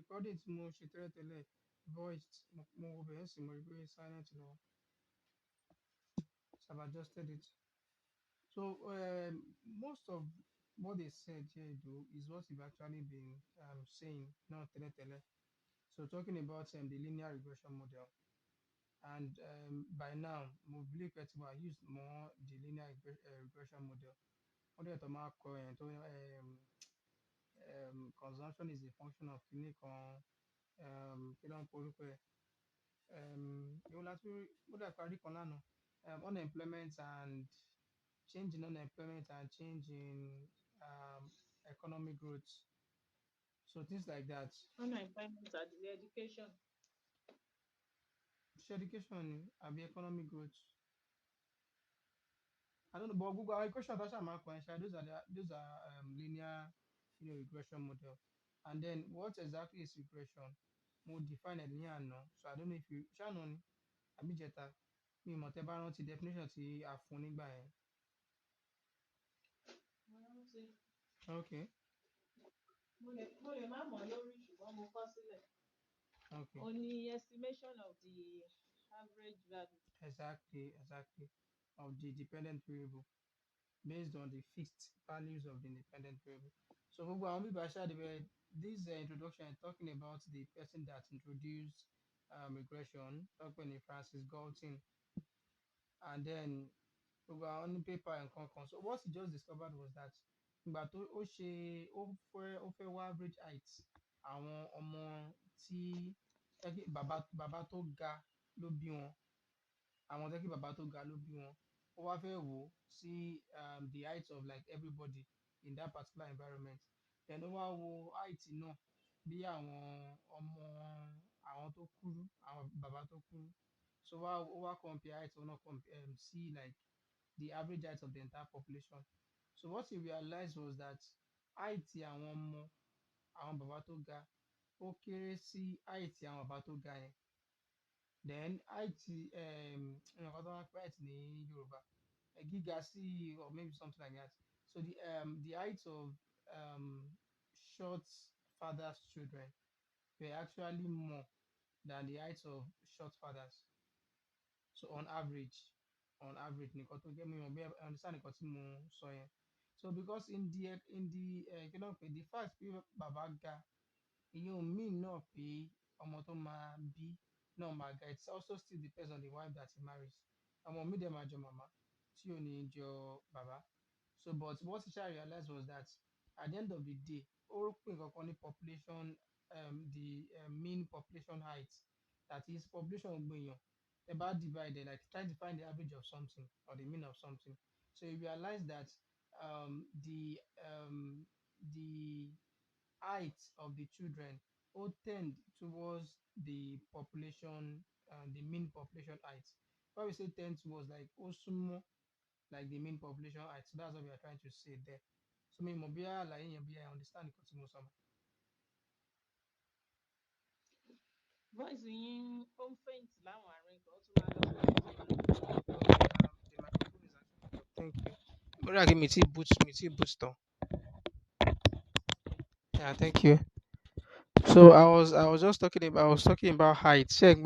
recording tí mo ṣe tẹ́lẹ̀tẹ́lẹ̀ voiced mo wo bẹ̀rẹ̀ sí mo rí pé silent lọ. So I've adjusted it. So most of what they said here though is what we've actually been saying now tẹ́lẹ̀tẹ́lẹ̀. So talking about the linear regression model, and by now mo believe pé tí wàá use more the linear regression model. Model tó máa kọ ẹ̀ tó consumption is a function of kìíní kan kí ló ń porúkọ ẹ̀ ìwọ láti ó dà parí kan lánàá unemployment and change in unemployment and change in economic growth. So things like that. Unemployment and the education. Education and the economic growth. I don't know, but Google our equation that's those are linear regression model. And then what exactly is regression? More define it ní àná. So I don't know if you ṣáná ni àbí jẹta mi mọ̀ tẹ́ bá rántí definition tí a fún nígbà yẹn. Okay. Mo lè má mọ̀ lórí ṣùgbọ́n mo kọ sílẹ̀. Okay. Only estimation of the average value. Exactly of the dependent variable based on the fixed values of the independent variable. So gbogbo àwọn bíbá ṣáà this introduction is talking about the person that introduced regression, talking Francis Galton, and then gbogbo àwọn ní paper and kan. So what he just discovered was that ìgbà tó ó fẹ́ wá average height àwọn ọmọ tí bàbá tó ga ló bí wọn, àwọn tẹ́kí bàbá tó ga ló bí wọn, ó wá fẹ́ wò sí the height of like everybody in that particular environment. Then ó wá wo height náà bí àwọn ọmọ àwọn tó kúrú àwọn bàbá tó kúrú. So ó wá compare height ó náà see like the average height of the entire population. So what he realized was that height àwọn ọmọ àwọn bàbá tó ga ó kéré sí height àwọn bàbá tó ga yẹn. Then height nǹkan tó máa ń pè height ní Yorùbá gíga sí or maybe something like that. So the height of short fathers children were actually more than the height of short fathers. So on average nìkan tó jẹ́ mi ò bí understand nǹkan tí mo sọ yẹn. So because in the kí ló ń pè the fact pé bàbá ga ìyẹn ò mean náà pé ọmọ tó máa bí náà máa ga. It also still depends on the wife that he marries. Ọmọ mi dẹ̀ máa jọ màmá tí ò ní jọ bàbá. So but what he realized was that at the end of the day ó pè nǹkan kan ní population the mean population height, that is population gbogbo èèyàn about divided, like trying to find the average of something or the mean of something. So you realize that the height of the children all tend towards the population, the mean population height. When we say tend towards, like also like the mean population height. So that's what we are trying to say there. So me mobile like I understand the continuous sum. Voice yín ó ń faint láwọn àárín kan ó tún máa lọ sókè sókè. The microphone is actually up. Thank you. What are me boost on? Yeah, thank you. So I was just talking about height. Check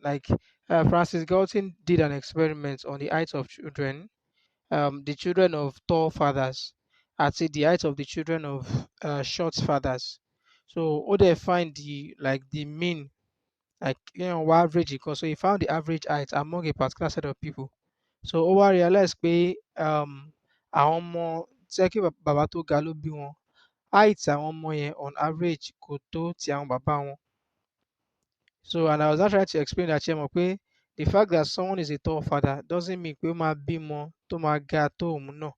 like Francis Galton did an experiment on the height of children, the children of tall fathers, at the height of the children of short fathers. So what they find the mean, like average because so he found the average height among a particular set of people. So ó wá realize pé àwọn ọmọ tí kí bàbá tó ga ló bí wọn, height àwọn ọmọ yẹn on average kò tó ti àwọn bàbá wọn. So and I was not trying to explain that ṣe mọ̀ pé the fact that someone is a tall father doesn't mean pé ó máa bímọ tó máa ga tó òun náà.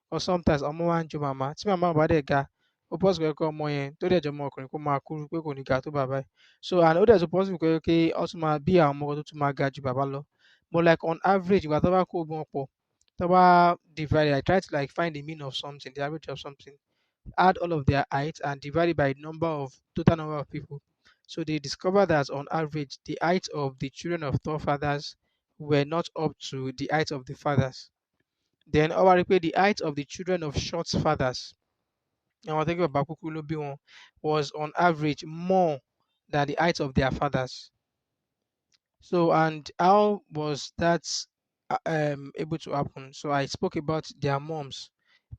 Or sometimes ọmọ wa ń ju màmá tí màmá bá dẹ̀ ga ó possible pé ọmọ yẹn tó dẹ̀ jẹ́ ọmọ ọkùnrin kó máa kúrú pé kò ní ga tó bàbá ẹ̀. So and ó dẹ̀ tún possible pé ó tún máa bí àwọn ọmọ tó tún máa ga ju bàbá lọ. But like on average ìgbà tó bá kó gbọ́n pọ̀ tó bá divide, I try to like find the mean of something, the average of something, add all of their height and divide it by total number of people. So they discovered that on average, the height of the children of tall fathers were not up to the height of the fathers. Then, the height of the children of short fathers àwọn tó jẹ́ pé bàbá kúkúrú ló bí wọn, was on average more than the height of their fathers. So, and how was that able to happen? So I spoke about their moms.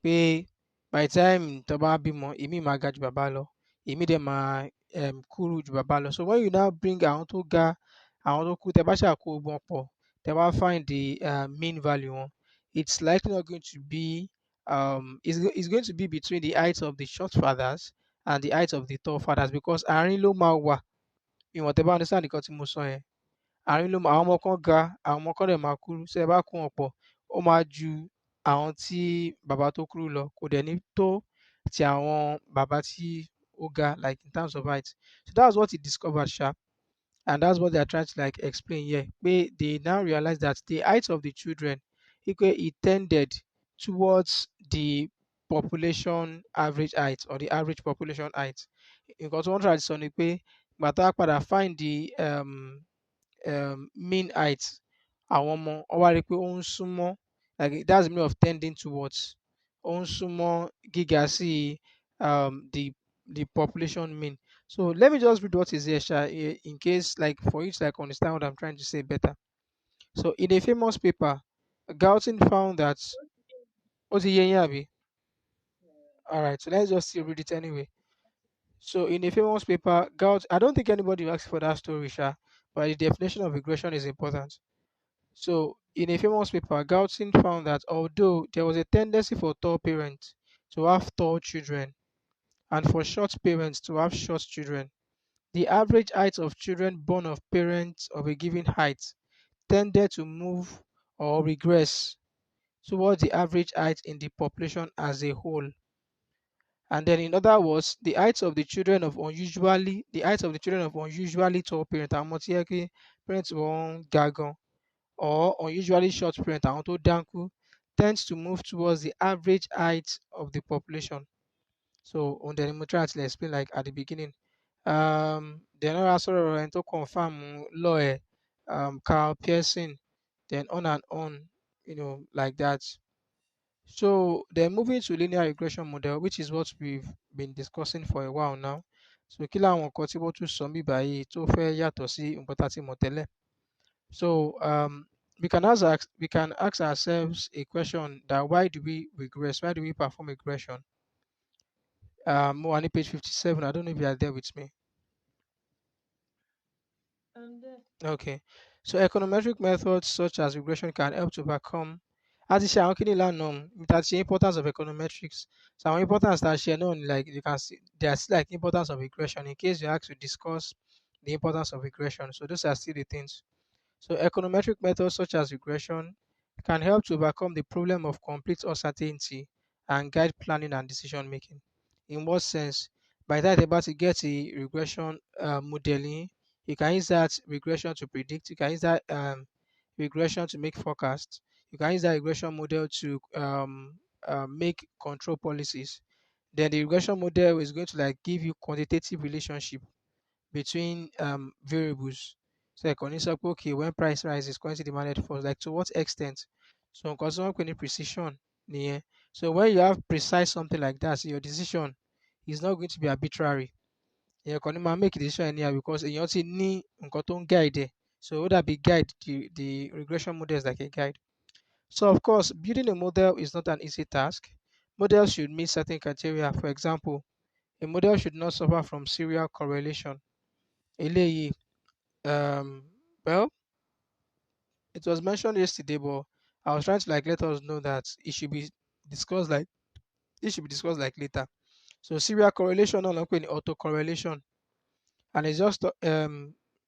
Pé by the time tó bá bímọ, èmi máa ga ju bàbá lọ, èmi dẹ̀ máa kúrú ju bàbá lọ. So when you now bring àwọn tó ga, àwọn tó kúrú, tẹ bá ṣáà kó gbogbo wọn pọ̀, tẹ bá find the mean value wọn, it's likely not going to be it's going to be between the height of the short fathers and the height of the tall fathers, because àárín ló máa wà. Ìwọ̀n tẹ bá understand nǹkan tí mo sọ yẹn. Àárín ló máa, àwọn ọmọ kan ga, àwọn ọmọ kan dẹ̀ máa kúrú. So ẹ bá kó wọn pọ̀, ó máa ju àwọn tí bàbá tó kúrú lọ, kò dẹ̀ ní tó ti àwọn bàbá tí ó ga, like in terms of height. So that's what he discovered sha, and that's what they are trying to like explain here. Pé they now realize that the height of the children it tended towards the population average height, or the average population height. Nǹkan tí wọ́n try to sọ ni pé ìgbà tá a padà find the mean height àwọn ọmọ, wọ́n wá rí i pé ó ń súnmọ́, like that's the meaning of tending towards, ó ń súnmọ́ gíga sí the population mean. So let me just read what is here sha, in case like for you to like understand what I'm trying to say better. So in a famous paper, Galton found that Ó ti yé mi. ó ti yé yín àbí? Eh, All right, so let's just still read it anyway. So in a famous paper, Galt, I don't think anybody will ask for that story, Sha, but the definition of regression is important. So in a famous paper, Galton found that although there was a tendency for tall parents to have tall children and for short parents to have short children, the average height of children born of parents of a given height tended to move or regress towards the average height in the population as a whole. And then in other words, the height of the children of unusually tall parents, àwọn ọmọ tí yẹ kí parents wọn ga gan, or unusually short parents, àwọn tó dánkú, tends to move towards the average height of the population. So on the mo try to explain like at the beginning. Then ọ̀rọ̀ sọ̀rọ̀ ẹni tó confirm law ẹ̀, Carl Pearson, then on and on, like that. So then moving to linear regression model, which is what we've been discussing for a while now. So kí làwọn nǹkan tí wọ́n tún sọ níbí báyìí tó fẹ́ yàtọ̀ sí nǹkan tá a ti mọ̀ tẹ́lẹ̀. So we can ask ourselves a question, that why do we regress? Why do we perform regression? Mo wà ní page 57. I don't know if you are there with me. and Okay. So econometric methods such as regression can help to overcome. As you say, àwọn kìíní lánàá, that's the importance of econometrics. So àwọn importance that share known, like you can see, there's like importance of regression in case you ask to discuss the importance of regression. So those are still the things. So econometric methods such as regression can help to overcome the problem of complete uncertainty and guide planning and decision making. In what sense? By that about to get a regression modeling, you can use that regression to predict, you can use that regression to make forecasts, you can use that regression model to make control policies. Then the regression model is going to like give you quantitative relationship between variables. So I can say, okay, when price rises, quantity demanded for, like to what extent? So because someone can precision nìyẹn. So when you have precise something like that, so your decision is not going to be arbitrary. Èèyàn kàn ní máa make decision anyhow because èèyàn ti ní nǹkan tó ń guide ẹ̀. So that be guide, the regression model is like a guide. So of course, building a model is not an easy task. Models should meet certain criteria. For example, a model should not suffer from serial correlation. Eléyìí, well, it was mentioned yesterday, but I was trying to like let us know that discussed like it should be discussed like later. So serial correlation náà ló ń pè ní autocorrelation, and it's just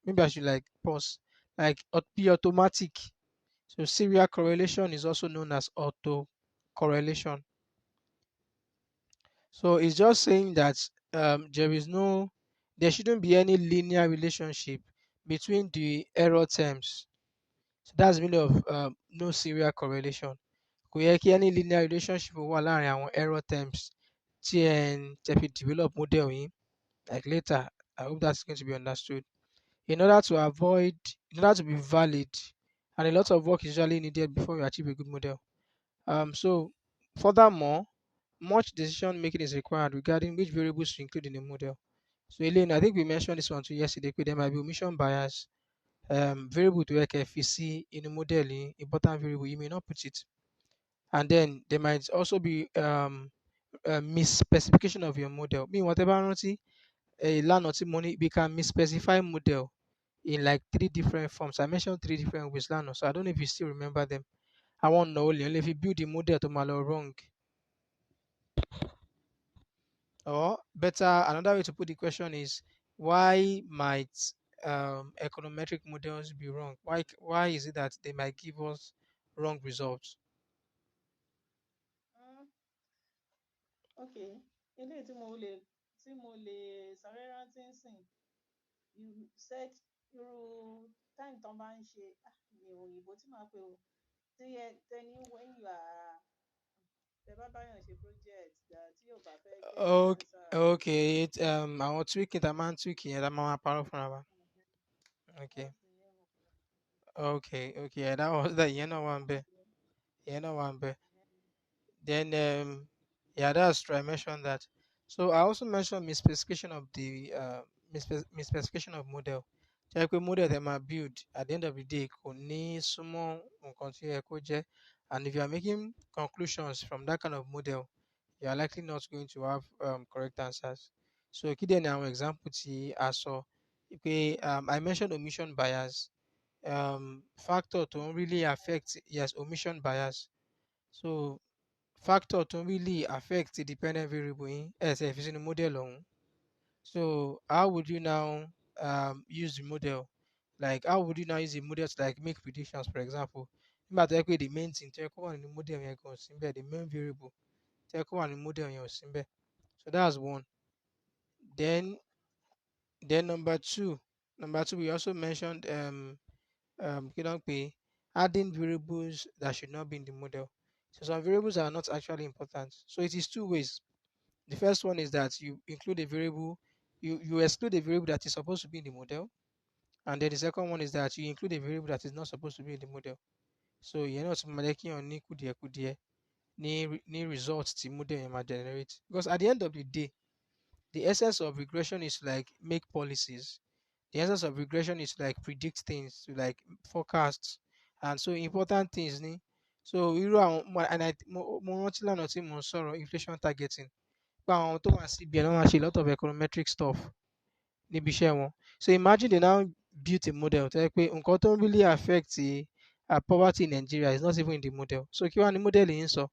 maybe I should like pause, like be automatic. So serial correlation is also known as autocorrelation. So it's just saying that there shouldn't be any linear relationship between the error terms. So that's the meaning of no serial correlation. Kò yẹ kí any linear relationship wà láàrin àwọn error terms tí tẹ́ fi develop model yín. Like later, I hope that's going to be understood. In order to be valid, and a lot of work is usually needed before you achieve a good model. So furthermore, much decision making is required regarding which variables to include in the model. So Elaine, I think we mentioned this one too yesterday. Pé there might be omission bias. Variable to work FEC in the modeling, important variable, you may not put it. And then there might also be a misspecification of your model. Mean whatever rántí, ìlànà tí mo ní, we can misspecify model in like three different forms. I mentioned three different ways lánàá, so I don't know if you still remember them. I want to know only if you build the model to malo wrong. Or better, another way to put the question is why might econometric models be wrong? Why is it that they might give us wrong results? Mm, okay. Eléyìí tí mo lè sáré rántí nsìn. You said irú time tán bá ń ṣe ní òyìnbó tí màá pè o. Tẹ́ni when you are tẹ bá báyàn ṣe project tí ò bá fẹ́ get Okay, answer. okay. Àwọn tweaking tá a máa ń tweak yẹn la máa máa parọ́ fúnra wa. Okay, What's the name of that? okay. Yeah, that was that. Ìyẹn náà wà ń bẹ̀. Ìyẹn náà wà ń bẹ̀. Then yeah, that's true. I mentioned that. So I also mentioned misspecification of the misspecification of model. Jẹ́ pé model tẹ́ máa build at the end of the day kò ní súnmọ́ nǹkan tí ó yẹ kó jẹ́. And if you are making conclusions from that kind of model, you are likely not going to have correct answers. So kí dẹ̀ ni àwọn example tí a sọ pé I mentioned omission bias. Factor tó ń really affect, yes, omission bias. So factor tó really affect the dependent variable yín ẹ̀ ṣe fi sínú model ọ̀hún. So how would you now use the model? Like how would you now use the model to like make predictions, for example? Nígbà tó yẹ pé the main thing tó yẹ kó wà nínú model yẹn gan ò sí níbẹ̀, the main variable tó yẹ kó wà nínú model yẹn ò sí níbẹ̀. So that's one. Then number two, we also mentioned kí ló ń pè é, adding variables that should not be in the model. So some variables are not actually important. So it is two ways. The first one is that you include a variable, you exclude a variable that is supposed to be in the model, and then the second one is that you include a variable that is not supposed to be in the model. So you're not making on ní kùdìẹ̀kudiẹ ní results tí model yẹn máa generate. Because at the end of the day, the essence of regression is to like make policies. The essence of regression is to like predict things, to like forecast, and so important things ni. So irú àwọn and mo rántí lánàá tí mo ń sọ̀rọ̀ inflation targeting. Pé àwọn tó wà CBN wọ́n máa ṣe a lot of econometric stuff níbi iṣẹ́ wọn. So imagine they now built a model tó jẹ́ pé nǹkan tó ń really affect poverty in Nigeria is not even in the model. So kí wá ni model yìí ń sọ?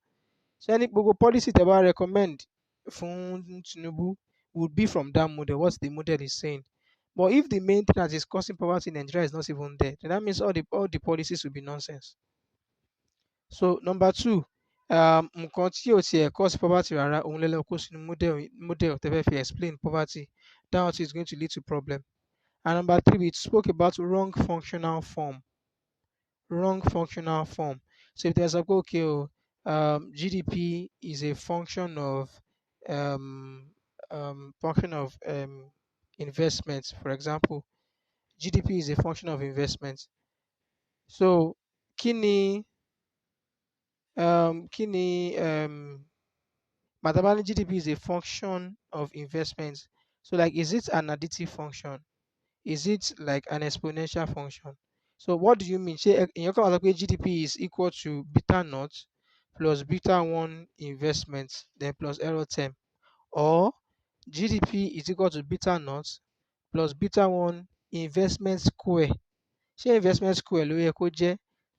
So any gbogbo policy tẹ́ bá recommend fún Tinubu would be from that model, what the model is saying. But if the main thing that is causing poverty in Nigeria is not even there, then that means all the policies will be nonsense. So number two, nǹkan tí ò tiẹ̀ cause poverty rárá òun lẹ lọ kó sínú model tẹ́ fẹ́ fi explain poverty. That one is going to lead to problem. And number three, we spoke about wrong functional form. Wrong functional form. So if there's a okay, GDP is a um, function of investment, for example. GDP is a function of investment. So kini kini Mathematical GDP is a function of investment. So like is it an additive function? Is it like an exponential function? So what do you mean? Ṣé èèyàn kàn wá sọ pé GDP is equal to beta naught plus beta one investment then plus error term, or GDP is equal to beta naught plus beta one investment square. Ṣé investment square ló yẹ kó jẹ́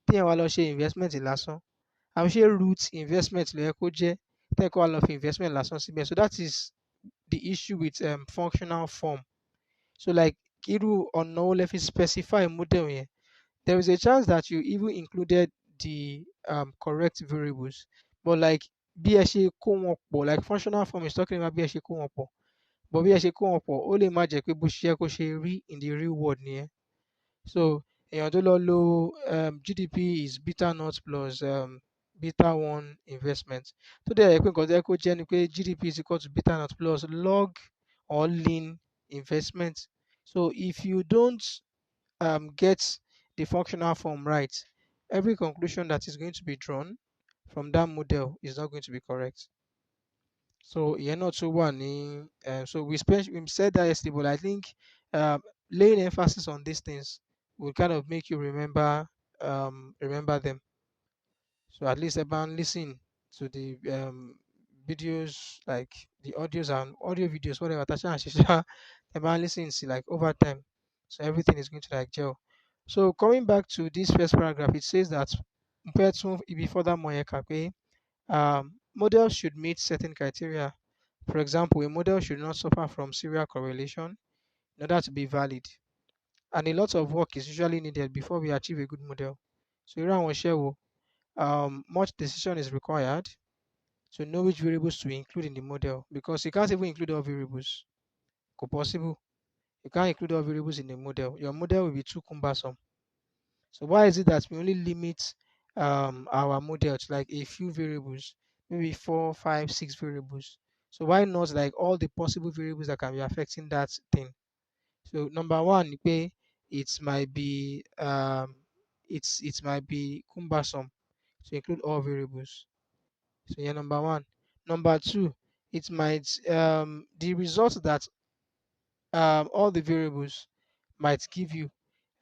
téèyàn wá lọ ṣe investment lásán? Àbí ṣé root investment ló yẹ kó jẹ́ téèyàn kàn wá lọ fi investment lásán síbẹ̀? So that is the issue with functional form. So like irú ọ̀nà wo lẹ fi specify model yẹn? There is a chance that you even included the correct variables, but like bí ẹ ṣe kó wọn pọ̀, like functional form is talking about bí ẹ ṣe kó wọn pọ̀, but bí ẹ ṣe kó wọn pọ̀ ó lè má jẹ́ pé bó ṣe yẹ kó ṣe rí in the real world nìyẹn. So èèyàn tó lọ lo GDP is beta naught plus beta one investment, tó dẹ̀ yẹ pé nǹkan tó yẹ kó jẹ́ ni pé GDP is equal to beta naught plus log or lean investment. So if you don't get the functional form right, every conclusion that is going to be drawn from that model is not going to be correct. So ìyẹn náà tún wà ní so we said that yesterday, but I think laying emphasis on these things will kind of make you remember them. So at least about listen to the videos, like the audios and audio videos, whatever. Tasha and Shisha, about listen to like over time. So everything is going to like gel. So coming back to this first paragraph, it says that Mpetun Ibi further Moyeka, okay, models should meet certain criteria. For example, a model should not suffer from serial correlation in order to be valid. And a lot of work is usually needed before we achieve a good model. So irú àwọn iṣẹ́ wo, much decision is required to know which variables to include in the model, because you can't even include all variables. Ko possible. You can't include all variables in the model. Your model will be too cumbersome. So why is it that we only limit our model to like a few variables, maybe four, five, six variables? So why not like all the possible variables that can be affecting that thing? So number one, ni pé it might be it might be cumbersome to include all variables. So yeah, number one. Number two, it might the result that all the variables might give you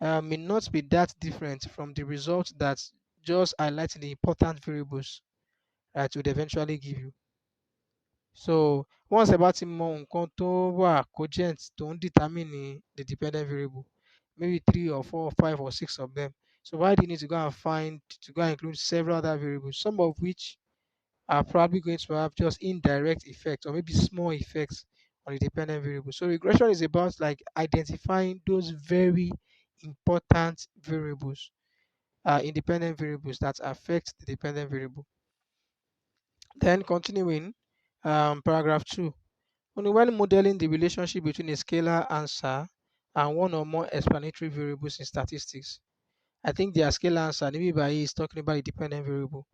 may not be that different from the result that just highlighting the important variables that would eventually give you. So once about ti mọ nǹkan tó wà cogent tó ń determine the dependent variable, maybe three or four or five or six of them. So why do you need to go and include several other variables, some of which are probably going to have just indirect effects or maybe small effects on the dependent variable. So regression is about like identifying those very important variables, independent variables that affect the dependent variable. Then continuing, paragraph 2. Only when modeling the relationship between a scalar answer and one or more explanatory variables in statistics. I think the scalar answer, maybe by is talking about a dependent variable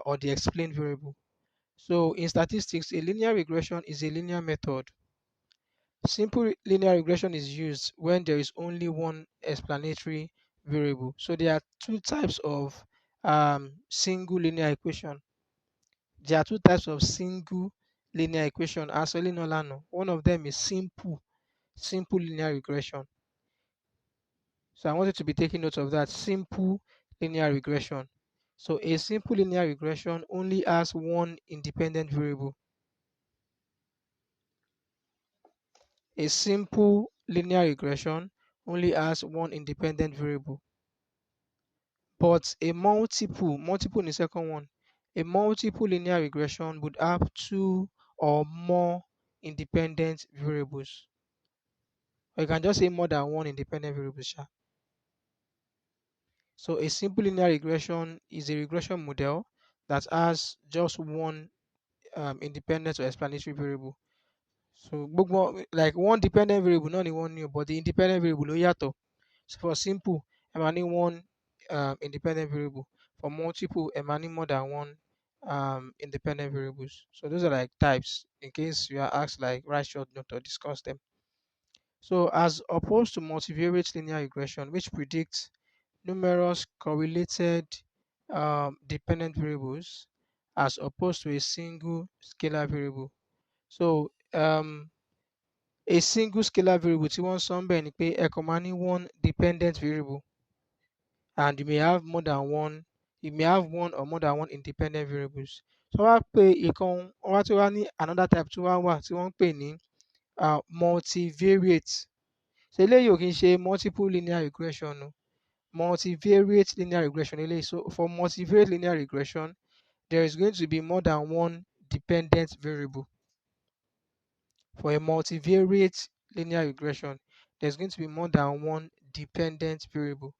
or the explained variable. So in statistics, a linear regression is a linear method. Simple linear regression is used when there is only one explanatory variable. So there are two types of single linear equation. There are two types of single linear equation. Actually, no, no. One of them is simple linear regression. So I want you to be taking note of that. Simple linear regression. So a simple linear regression only has one independent variable. A simple linear regression only has one independent variable, but a multiple in the second one, a multiple linear regression would have two or more independent variables. Or you can just say more than one independent variable. Sha. So a simple linear regression is a regression model that has just one independent or explanatory variable. So like one dependent variable, not the one new, but the independent variable ló yàtọ̀. So for simple, emanating one independent variable. For multiple, emanating more than one independent variables. So those are like types in case you are asked like write short note or discuss them. So as opposed to multivariate linear regression, which predicts numerous correlated dependent variables as opposed to a single scalar variable. So a single scalar variable tí wọ́n sọ ń bẹ̀ ni pé ẹ kàn máa ní one dependent variable and you may have one or more than one independent variables. So wá pé ìkan wá tí wá ní another type tí wá wà tí wọ́n ń pè ní multivariate. So eléyìí ò kí ń ṣe multiple linear regression o. Multivariate linear regression eléyìí. So for multivariate linear regression, there is going to be more than one dependent variable. For a multivariate linear regression, there's going to be more than one dependent variable.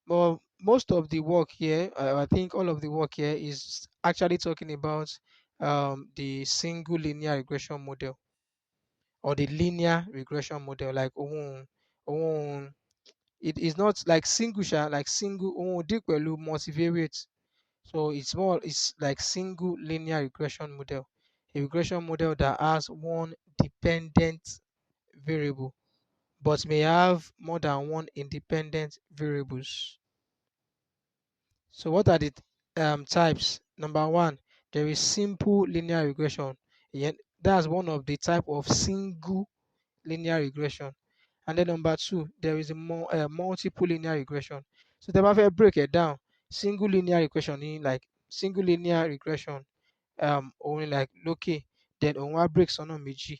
But most of the work here, I think all of the work here is actually talking about the single linear regression model or the linear regression model. Like it is not like single, like single multivariate. So it's like single linear regression model, a regression model that has one dependent variable but may have more than one independent variables. So what are the types? Number one, there is simple linear regression. Yeah, that's one of the type of single linear regression. And then number two, there is a multiple linear regression. So tẹ́ bá fẹ́ break it down, single linear regression ní like single linear regression òun ni like lókè, then òun wá break sọ́nà méjì.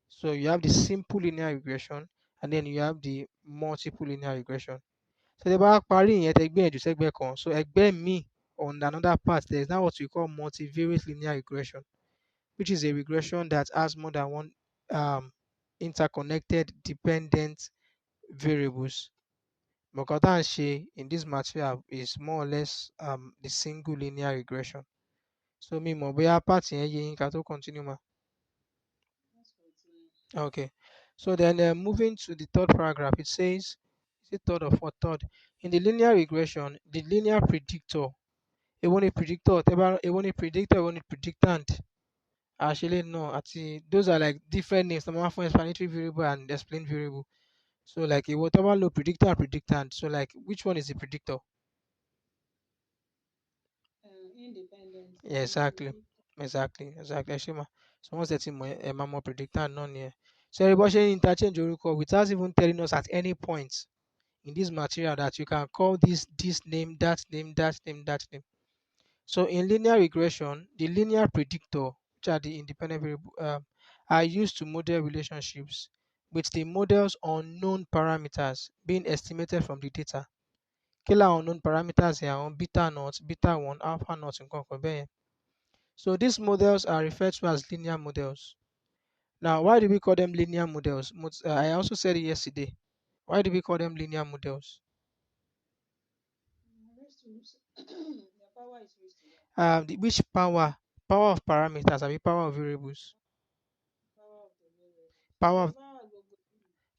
So you have the simple linear regression and then you have the multiple linear regression. So tẹ́ bá parí ìyẹn tẹ́ gbé ẹ̀jú sẹ́gbẹ́ kan. So ẹgbẹ́ míì on another part there is now what we call multivariate linear regression, which is a regression that has more than one um, interconnected dependent variables. But nǹkan tá à ń ṣe in this material is more or less the single linear regression. So mi mọ̀ bóyá part yẹn yé yín ká tó continue ma. Let's continue. Okay. So then moving to the third paragraph, it says, is it third or fourth? Third. In the linear regression, the linear predictor, èwo ni predictor, èwo ni predictor, èwo ni predictant. Actually, no. Àti those are like different names. Number for explanatory variable and explained variable. So like whatever lo predictor and predictant. So like which one is the predictor? Independent Yeah, and exactly. predictor. Exactly. Ẹ ṣé mà. So wọ́n ṣe ti mọ̀ ẹ máa mọ predictant náà nìyẹn. So ẹ rí bó ṣe ń interchange orúkọ without even telling us at any point in this material that you can call this name, that name, that name, that name. So in linear regression, the linear predictor, which are the independent variable, are used to model relationships with the model's unknown parameters being estimated from the data. Kí làwọn unknown parameters yẹn? Àwọn beta naught, beta 1, alpha naught, nǹkan kan bẹ́ẹ̀ yẹn. So these models are referred to as linear models. Now, why do we call them linear models? I also said it yesterday. Why do we call them linear models? Raised to the power is raised to 1. Which power? Power of parameters, I mean power of variables. Power of the variables. Power The of power of the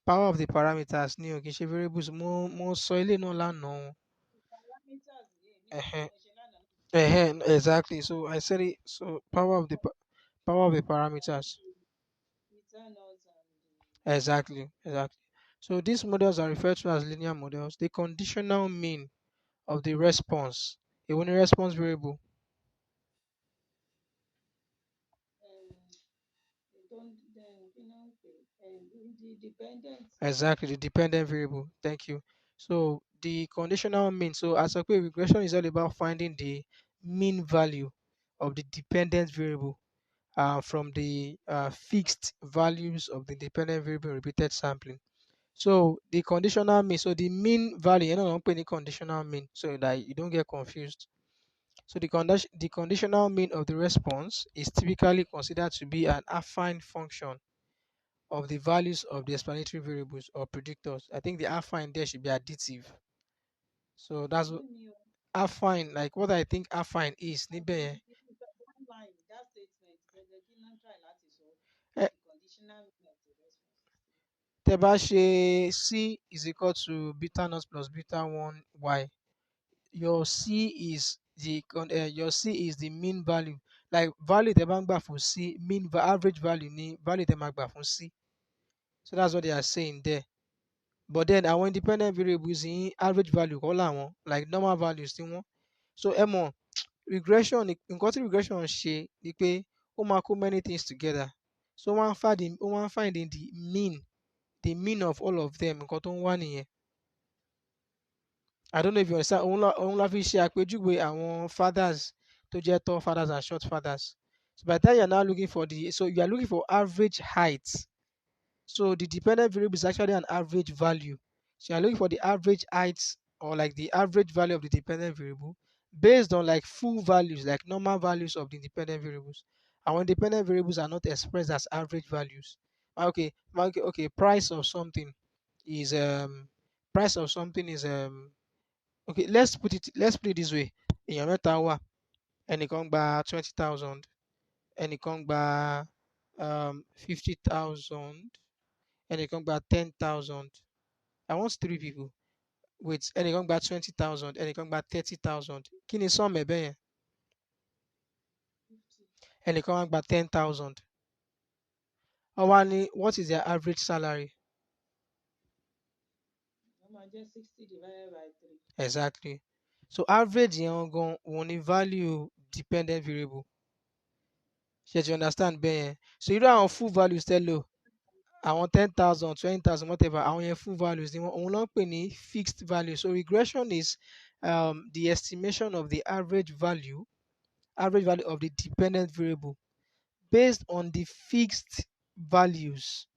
power of the parameters ní o kì í ṣe variables. Mo sọ ilé náà lánàá. parameters yìí ní Ẹ̀hẹ́n, mo ṣe lánàá. exactly. So I said it. So power of the parameters. Eternals and Exactly. So these models are referred to as linear models. The conditional mean of the response. Èwo ni response variable? the dependent. Exactly, the dependent variable. Thank you. So the conditional mean. So as a quick regression is all about finding the mean value of the dependent variable from the fixed values of the dependent variable in repeated sampling. So the conditional mean, so the mean value, you know, don't put any conditional mean so that you don't get confused. So the conditional mean of the response is typically considered to be an affine function of the values of the explanatory variables or predictors. I think the affine there should be additive. So that's what Yé mi o. affine, like what I think affine is. Níbẹ̀ yẹn. One line that statement gẹ́gẹ́ kí ló ń try láti sọ Eh, the conditional meaning of the response. Tẹ́ bá ṣe C is equal to beta naught plus beta 1 y, your C is your C is the mean value. Like value tẹ́ bá ń gbà fún C, average value ni value tẹ́ máa gbà fún C. So that's what they are saying there. But then àwọn independent variables yìí average value kọ́ làwọn, like normal values tí wọ́n. So ẹ mọ̀ regression, nǹkan tí regression ṣe ni pé ó máa kó many things together. So wọ́n find the mean of all of them, nǹkan tó ń wá nìyẹn. I don't know if you understand. Òun la fi ṣe àpèjúwe àwọn fathers tó jẹ́ tall fathers and short fathers. So by the time you are now looking for so you are looking for average height. So the dependent variable is actually an average value. So you're looking for the average height or like the average value of the dependent variable based on like full values, like normal values of the independent variables. Our independent variables are not expressed as average values. Okay. Price of something is okay. Let's put it this way. Èèyàn mẹ́ta wà, ẹnìkan gba 20,000, ẹnìkan gba 50,000, ẹnìkan gba 10,000. I want three people. Wait, ẹnìkan gba 20,000, ẹnìkan gba 30,000. Kí ni sum ẹ̀ bẹ́ẹ̀ yẹn? 50. Ẹnìkan wá gba 10,000. Wọ́n wá ní what is their average salary? Wọ́n máa jẹ́ 60 divided by 3. Exactly. So average yẹn gan òun ni value dependent variable. Ṣé you understand bẹ́ẹ̀ yẹn? So irú àwọn full values tẹ́lẹ̀ o, àwọn 10,000, 20,000, whatever, àwọn yẹn full values ni wọ́n, òun ló ń pè ní fixed value. So regression is the estimation of the average value of the dependent variable based on the fixed values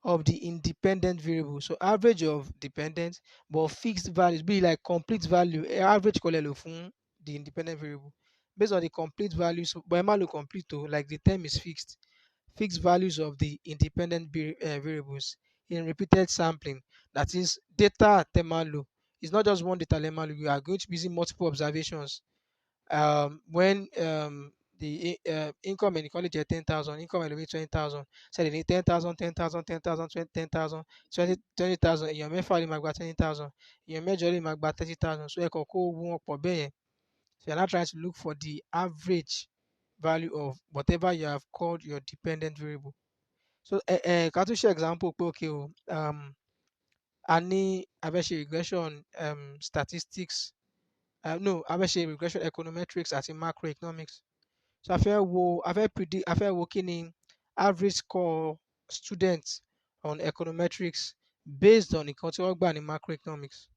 of the independent variable. So average of dependent, but fixed values be like complete value. Average kò lè lò fún the independent variable based on the complete values. But ẹ má lo complete o, like the term is fixed. Fixed values of the independent variables in repeated sampling. That is data tẹ́ máa lò. It's not just one data lẹ́ máa lò. You are going to be using multiple observations. When the income ẹnìkan lè jẹ́ 10,000, income ẹlòmíì 20,000, so they need 10,000, 10,000, 10,000, 10,000, 20,000, èèyàn mẹ́fà lè máa gba 20,000, èèyàn mẹ́jọ lè máa gba 30,000, so ẹ kàn kó owó wọn pọ̀ bẹ́ẹ̀ yẹn. So you're not trying to look for the average value of whatever you have called your dependent variable. So ká tún ṣe example pé okay o, a ní a fẹ́ ṣe regression statistics, no, a fẹ́ ṣe regression econometrics àti macroeconomics. So a fẹ́ predict, a fẹ́ wo kí ni average score students on econometrics based on nǹkan tí wọ́n gbà ní macroeconomics,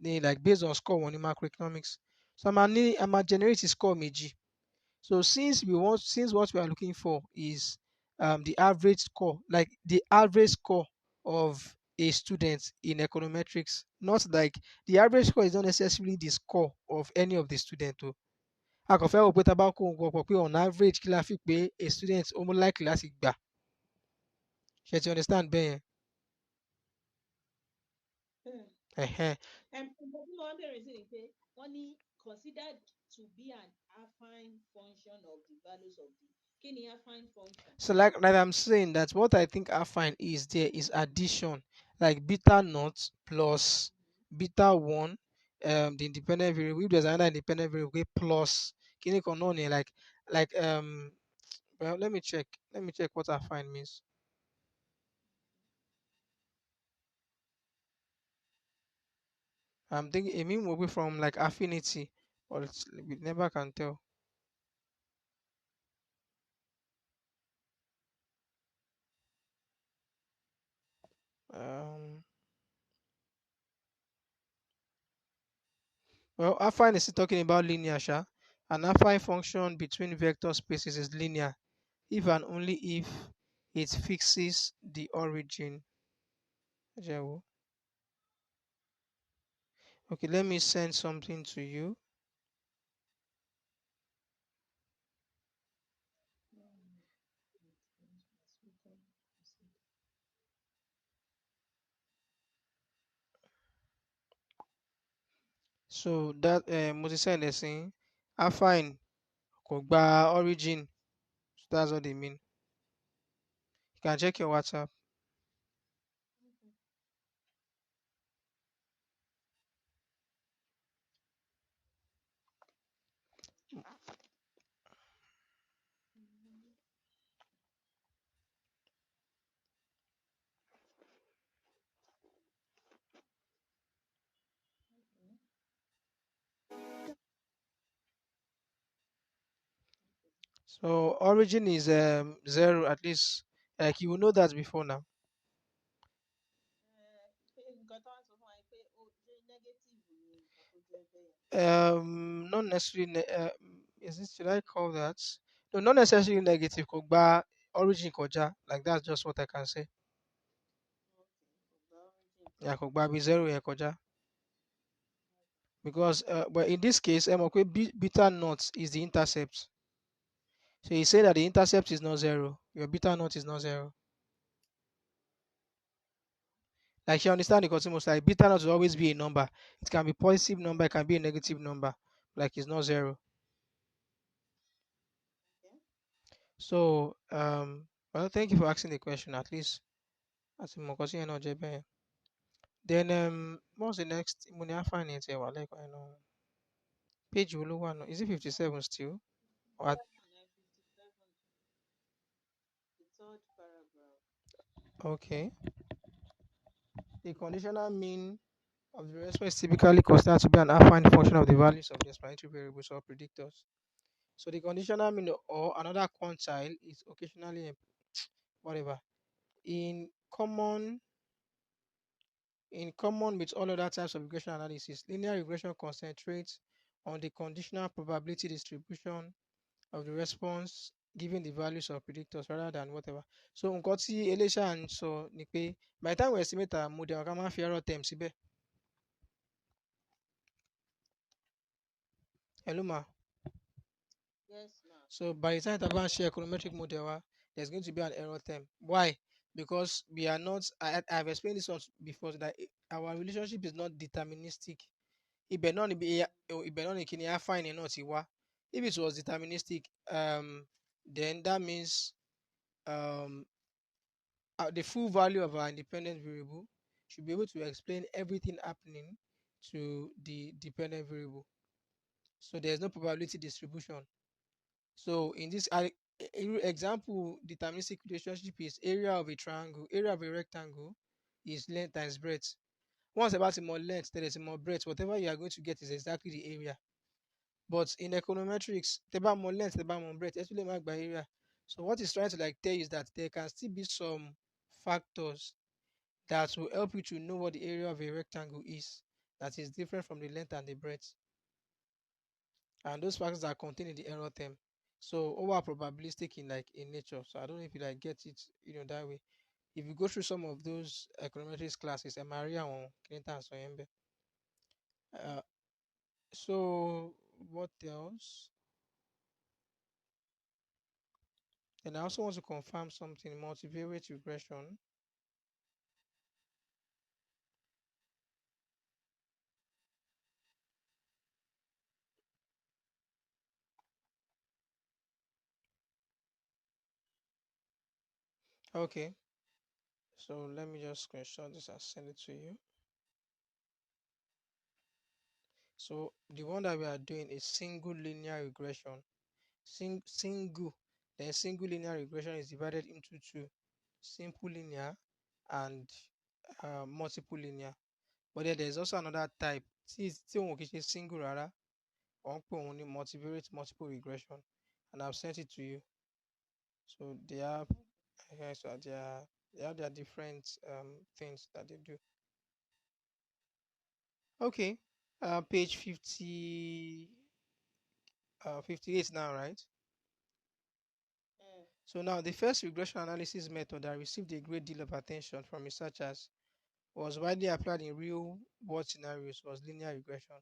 ní like based on score wọn ní macroeconomics. So a máa generate score méjì. So since what we are looking for is the average score, like the average score of a student in econometrics, not like the average score is not necessarily the score of any of the students. A kàn fẹ́ wò pé tá a bá kó nǹkan pọ̀ pé on average kí la fi pé a student ó mú likely láti gbà. Ṣé ti understand bẹ́ẹ̀ yẹn? Ẹ̀hẹ́n. Nǹkan tí wọ́n bẹ̀rẹ̀ sí ni pé wọ́n ní considered to be an affine function of the values of the kí ni affine function? So like I'm saying that what I think affine is there is addition, like beta naught plus beta one, the independent variable. If there's another independent variable, okay, plus kini kan náà ni like well let me check what affine means. I'm thinking it mean will be from like affinity, but we never can tell. Um, well, affine is still talking about linear, sha. An affine function between vector spaces is linear if and only if it fixes the origin. Jewo. Okay, let me send something to you. So that mo ti send ẹ sí affine kò gba origin. So that's what they mean. You can check your WhatsApp. So origin is 0 at least. Like you will know that before now. Nǹkan tó wá sọ fún wa pé ó ṣe negative ni nǹkan tó jẹ́ bẹ́ẹ̀. Not necessarily. Is it? Should I call that? No, not necessarily negative. Kò gba origin kọjá. Like that's just what I can say. Yeah, kò gba bí 0 yẹn kọjá. Because but in this case, beta naught is the intercept. So you say that the intercept is not 0. Your beta naught is not 0. Like you understand the concept, like beta naught will always be a number. It can be positive number, it can be a negative number. Like it's not 0. So well, thank you for asking the question. At least as then what's the next? Find it here. Like I know page will one. Is it 57 still? Or The third paragraph. okay. The conditional mean of the response is typically considered to be an affine function of the values of the explanatory variables or predictors. So the conditional mean or another quantile is occasionally whatever. In common in common with all other types of regression analysis, linear regression concentrates on the conditional probability distribution of the response given the values of predictors rather than whatever. So nǹkan tí eléṣà ń sọ ni pé by the time we estimate our model ká máa fi error term síbẹ̀. Hello ma. Yes, ma. So by the time that we share econometric model, there's going to be an error term. Why? Because we are not. I've explained this one before that our relationship is not deterministic. Ibẹ̀ náà ni bí ibẹ̀ náà ni kíni á fine náà ti wá. If it was deterministic, then that means um, the full value of our independent variable should be able to explain everything happening to the dependent variable. So there's no probability distribution. So in this example, deterministic relationship is area of a triangle, area of a rectangle is length times breadth. Once about more length, there is more breadth. Whatever you are going to get is exactly the area. But in econometrics, teba more length, teba more breadth, actually marked by area. So what it's trying to like tell you is that there can still be some factors that will help you to know what the area of a rectangle is that is different from the length and the breadth. And those factors are contained in the error term. So over probabilistic in nature. So I don't know if you like get it, that way. If you go through some of those econometrics classes, Maria on Clinton and Soyembe. Uh, so what else? And I also want to confirm something, multivariate regression. Okay. So let me just screenshot this and send it to you. So the one that we are doing is single linear regression. Single. Then single linear regression is divided into two: simple linear and multiple linear. But then there's also another type. Still single rara. Only multivariate multiple regression. And I've sent it to you. So they have their different things that they do. Okay. Page 58 now, right? Mm. So now the first regression analysis method that received a great deal of attention from researchers was widely applied in real world scenarios was linear regression.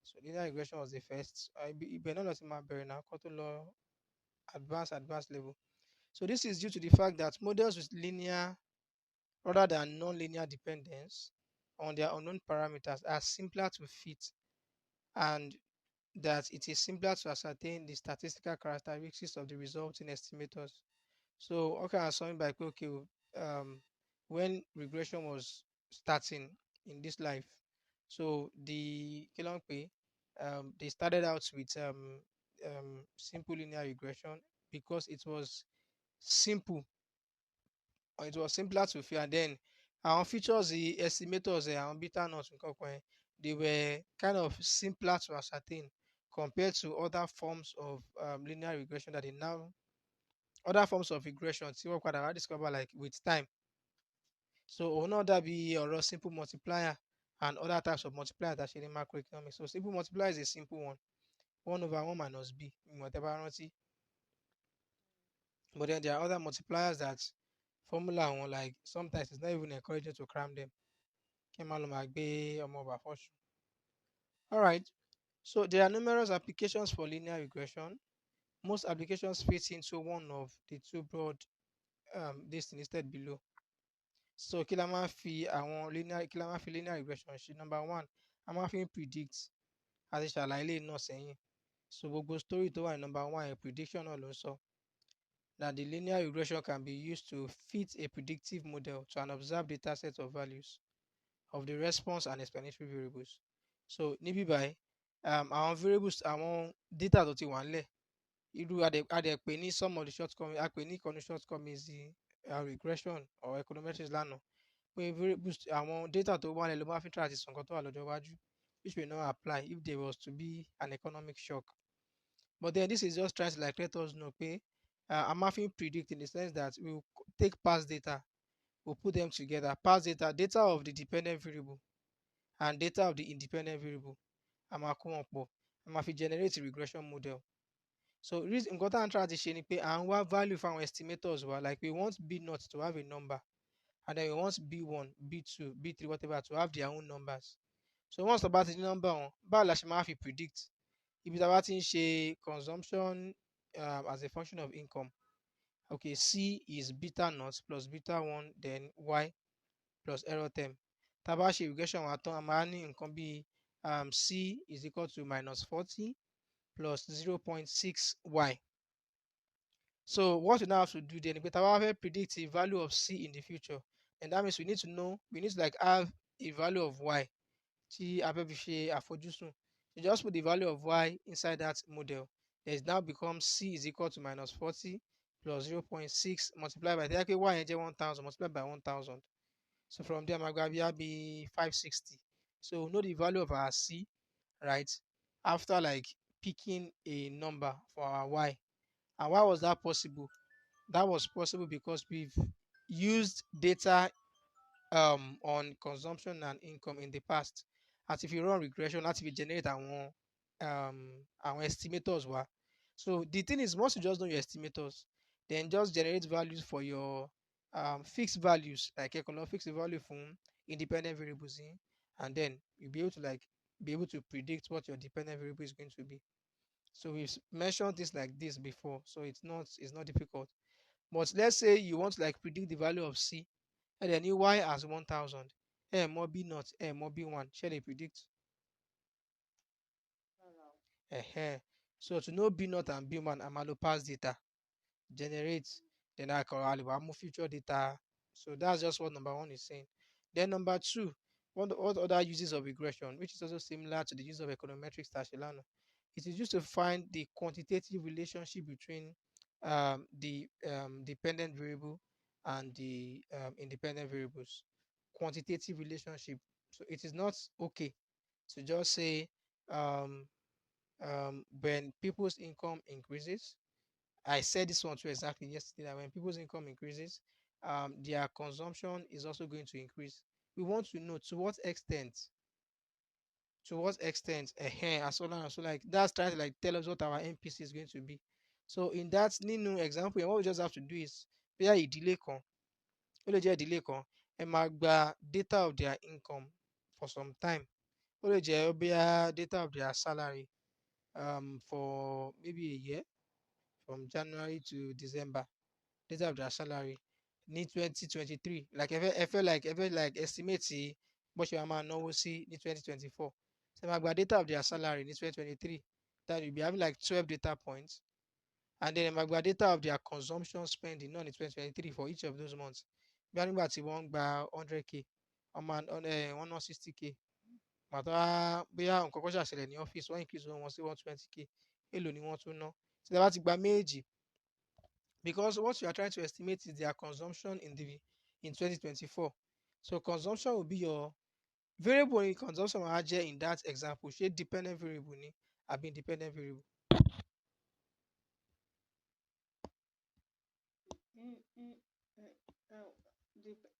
So linear regression was the first. I be not my now advanced level. So this is due to the fact that models with linear rather than non-linear dependence on their unknown parameters are simpler to fit, and that it is simpler to ascertain the statistical characteristics of the resulting estimators. So, okay, I saw by okay, when regression was starting in this life, so the Kilongpe, they started out with simple linear regression because it was simple, or it was simpler to fill. And then our features, the estimators, our beta notes, they were kind of simpler to ascertain compared to other forms of linear regression that they now other forms of regression tí wọ́n padà wá discover like with time. So òun náà dàbí ọ̀rọ̀ simple multiplier and other types of multiplier that ṣe ní macroeconomics. So simple multiplier is a simple one, 1/1 minus b, whatever rántí. But then there are other multipliers that formula one like sometimes it's not even encouraging to cram them. Kí n má lọ máa gbé ọmọ ọba fọ́ṣù. All right. So there are numerous applications for linear regression. Most applications fit into one of the two broad this listed below. So kí la máa fi àwọn linear regression ṣe? Number one, a máa fi predict, àti ṣàlàyé lè náà sẹ́yìn. So gbogbo story tó wà ní number one yẹn prediction náà ló ń sọ. That the linear regression can be used to fit a predictive model to an observed data set of values of the response and explanatory variables. So níbí báyìí, àwọn variables, àwọn data tó ti wà nílẹ̀, irú adẹ̀ pè ní some of the shortcomings, a pè ní ìkànnì shortcomings regression or econometrics lánàá. Pé variables, àwọn data tó wà nílẹ̀ ló máa fi try àti sọ nǹkan tó wà lọ́jọ́ iwájú, which will not apply if there was to be an economic shock. But then this is just trying to like let us know, okay, I'm having predict in the sense that we'll take past data, we'll put them together. Past data, data of the dependent variable and data of the independent variable. I'm a come up, I'm a generate a regression model. So reason nǹkan tá à ń try àti ṣe ni pé à ń wá value fún àwọn estimators wa, like we want b naught to have a number and then we want b1 b2 b3 whatever to have their own numbers. So once tó bá ti ní number wọn, báwo la ṣe máa fi predict ibi tá a bá ti ń ṣe consumption as a function of income. Okay, c is beta naught plus beta 1 then y plus error term. Tá a bá ṣe regression wa tán, a máa ní nǹkan bí c is equal to minus 40 plus 0.6y. So what we now have to do then, but I have predict the value of c in the future, and that means we need to know, we need to like have a value of y. Tí a fẹ́ fi ṣe àfojúsùn. So just put the value of y inside that model. Then it now becomes c is equal to minus 40 plus 0.6 multiplied by the y yẹn jẹ́ 1000 multiplied by 1000. So from there, I'm going to be 560. So we know the value of our c, right? After like picking a number for our y. And why was that possible? That was possible because we've used data on consumption and income in the past. As if you run regression, that will generate our estimators were. So the thing is, once you just know your estimators, then just generate values for your fixed values, like economic fixed value from independent variables in, and then you'll be able to like be able to predict what your dependent variable is going to be. So we've mentioned this like this before, so it's not difficult. But let's say you want to like predict the value of c, and then you y as 1000, more b naught, more b1. Shall they predict? Rárá o. So to know b naught and b1, I'm going to pass data, generate, then I can move future data. So that's just what number one is saying. Then number two, what other uses of regression, which is also similar to the use of econometrics Tashilano. It is used to find the quantitative relationship between the dependent variable and the independent variables. Quantitative relationship. So it is not okay to just say um, when people's income increases. I said this one too exactly yesterday, that when people's income increases, their consumption is also going to increase. We want to know to what extent, and so on and so like that's trying to like tell us what our NPC is going to be. So in that nínú example, what we just have to do is bóyá ìdílé kan, ó lè jẹ́ ìdílé kan, ẹ máa gba data of their income for some time. Ó lè jẹ́ bóyá data of their salary for maybe a year from January to December, data of their salary ní 2023, like ẹ fẹ́ like estimate bó ṣe máa náwó sí ní 2024. So máa gba data of their salary ní 2023, that will be having like 12 data points, and then ẹ máa gba data of their consumption spending náà ní 2023 for each of those months. Bí wọ́n nígbà tí wọ́n gba 100k, wọ́n ná 60k, màtọ́ bóyá nǹkan kan ṣàṣẹlẹ̀ ní ọ́fíìsì, wọ́n increase wọn sí 120k, èlò ni wọ́n tún ná. So tí a bá ti gba méjì, because what you are trying to estimate is their consumption in 2024. So consumption will be your variable in consumption manager in that example. Ṣé dependent variable ni àbí independent variable? In- in- eh, eh, dep-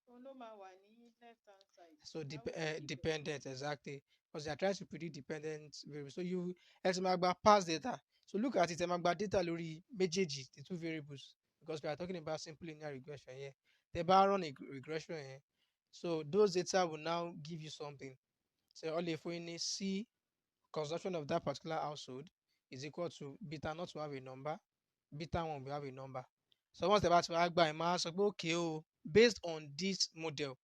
òun ló máa wà ní left hand side. So That will be dependent. dependent, exactly, because they are trying to predict dependent variable. So you ẹ máa gba past data. So look at it, ẹ máa gba data lórí méjèèjì, the two variables, because we are talking about simple linear regression here. Tẹ́ bá run a regression here, so those data will now give you something. So all if we need C consumption of that particular household is equal to beta not to have a number, beta one will have a number. So once the bá ti wá gba ẹ̀ máa sọ pé okay o, based on this model,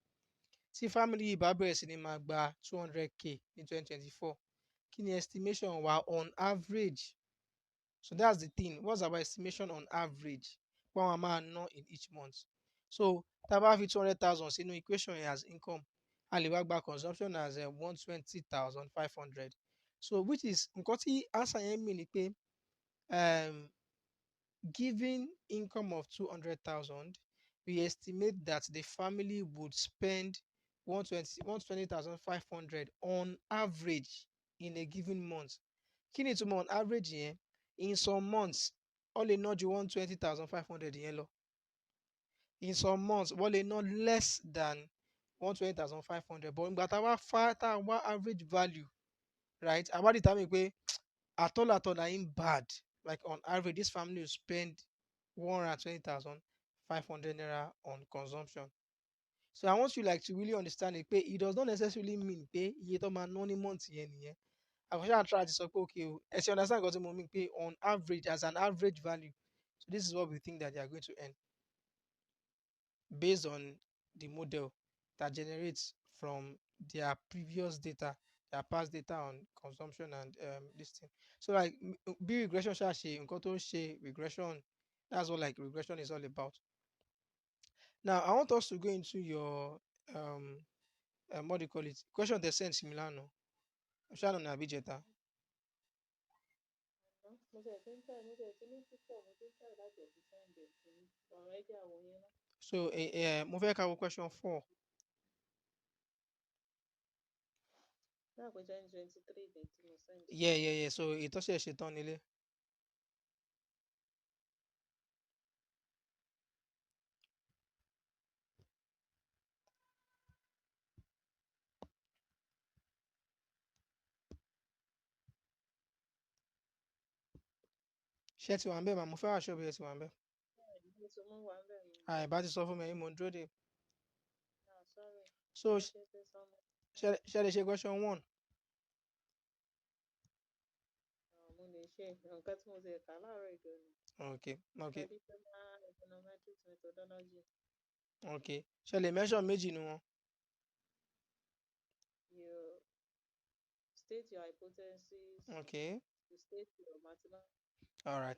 tí family yìí bá bẹ̀rẹ̀ sí ní máa gba 200k ní 2024, kí ni estimation wa on average? So that's the thing, what's our estimation on average pé wọ́n máa ná in each month? So tá a bá fi 200,000 sínú equation yẹn as income, a lè wá gba consumption as 120,500. So which is nǹkan tí answer yẹn mean ni pé um, given income of 200,000, we estimate that the family would spend 120,500 on average in a given month. kí ni ìtumọ̀ on average yẹn? In some months wọ́n lè ná ju 120,500 yẹn lọ. In some months wọ́n lè ná less than 120,500, but ìgbà tá a wá average value, right, àwa determine pé at all na im bad, like on average this family will spend 120,500 naira on consumption. So I want you like to really understand it pé it does not necessarily mean pé iye tó máa ná ní month yẹn nìyẹn. Àkọsílẹ̀ àtúrà ti sọ pé okay o, ẹ ṣe understand nǹkan tí mo mean pé on average as an average value, so this is what we think that they are going to earn based on the model that generates from their previous data, their past data on consumption and this thing. So like bí regression ṣáà ṣe nǹkan tó ń ṣe regression, that's what like regression is all about. Now I want us to go into your what do you call it? Question the sense Milano. Shannon Abijeta. mo tẹ̀ tí ń tẹ̀ mo tẹ̀ tí ní púpọ̀ mo ti ń tẹ̀ láti ẹ̀ fi sẹ́ǹdẹ̀ fún ọ̀rọ̀ ẹ̀jẹ̀ àwọn yẹn náà. So mo fẹ́ ka wo question 4. náà pé 2023 dẹ̀ tí mo sẹ́ǹdẹ̀. Yeah. So ìtọ́sẹ̀ ṣetán nílé. Ṣé ti wà ń bẹ̀ mà mo fẹ́ àṣọ bí ẹ ti wà ń bẹ̀. mo ti mú wa ń bẹ̀ mọ́. Àìbá ti sọ fún mi ẹ̀yin mo ń dúró dè. sorry. So ṣe lè ṣe question 1. mo lè ṣe nǹkan tí mo ti kà láàárọ̀ ìjọ ni. Okay. Traditional econometrics methodology. Okay. Ṣe lè mention méjì nu wọn. You state your hypothesis. Okay. You state your mathematical. All right.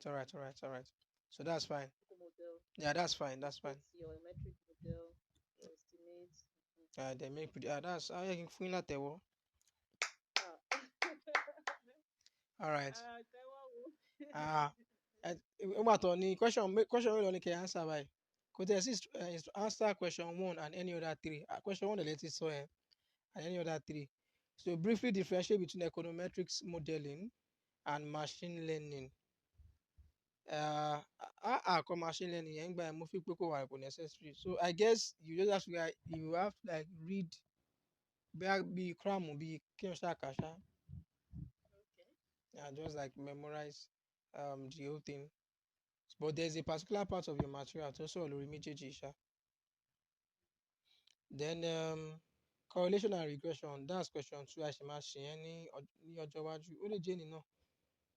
So that's fine. Model. Yeah, that's fine. State your metric model. You estimate. They make that's how you can find that there. All right. Question mélòó ni kẹ́ answer báyìí. Kò tẹ̀ sí answer question 1 and any other 3. Question 1 let it so and any other 3. So briefly differentiate between econometrics modeling and machine learning. Machine learning yẹn gbà mo fi pé kò wà kò necessary. So I guess you just have to like read bí cram bí kí n ṣá kà ṣá. Yeah, just like memorize the whole thing. But there's a particular part of your material to also méjèèjì ṣá. Then correlation and regression, that's question 2. I ṣe máa ṣe yẹn ní ọjọ́ iwájú. Ó lè jẹ́ ní náà.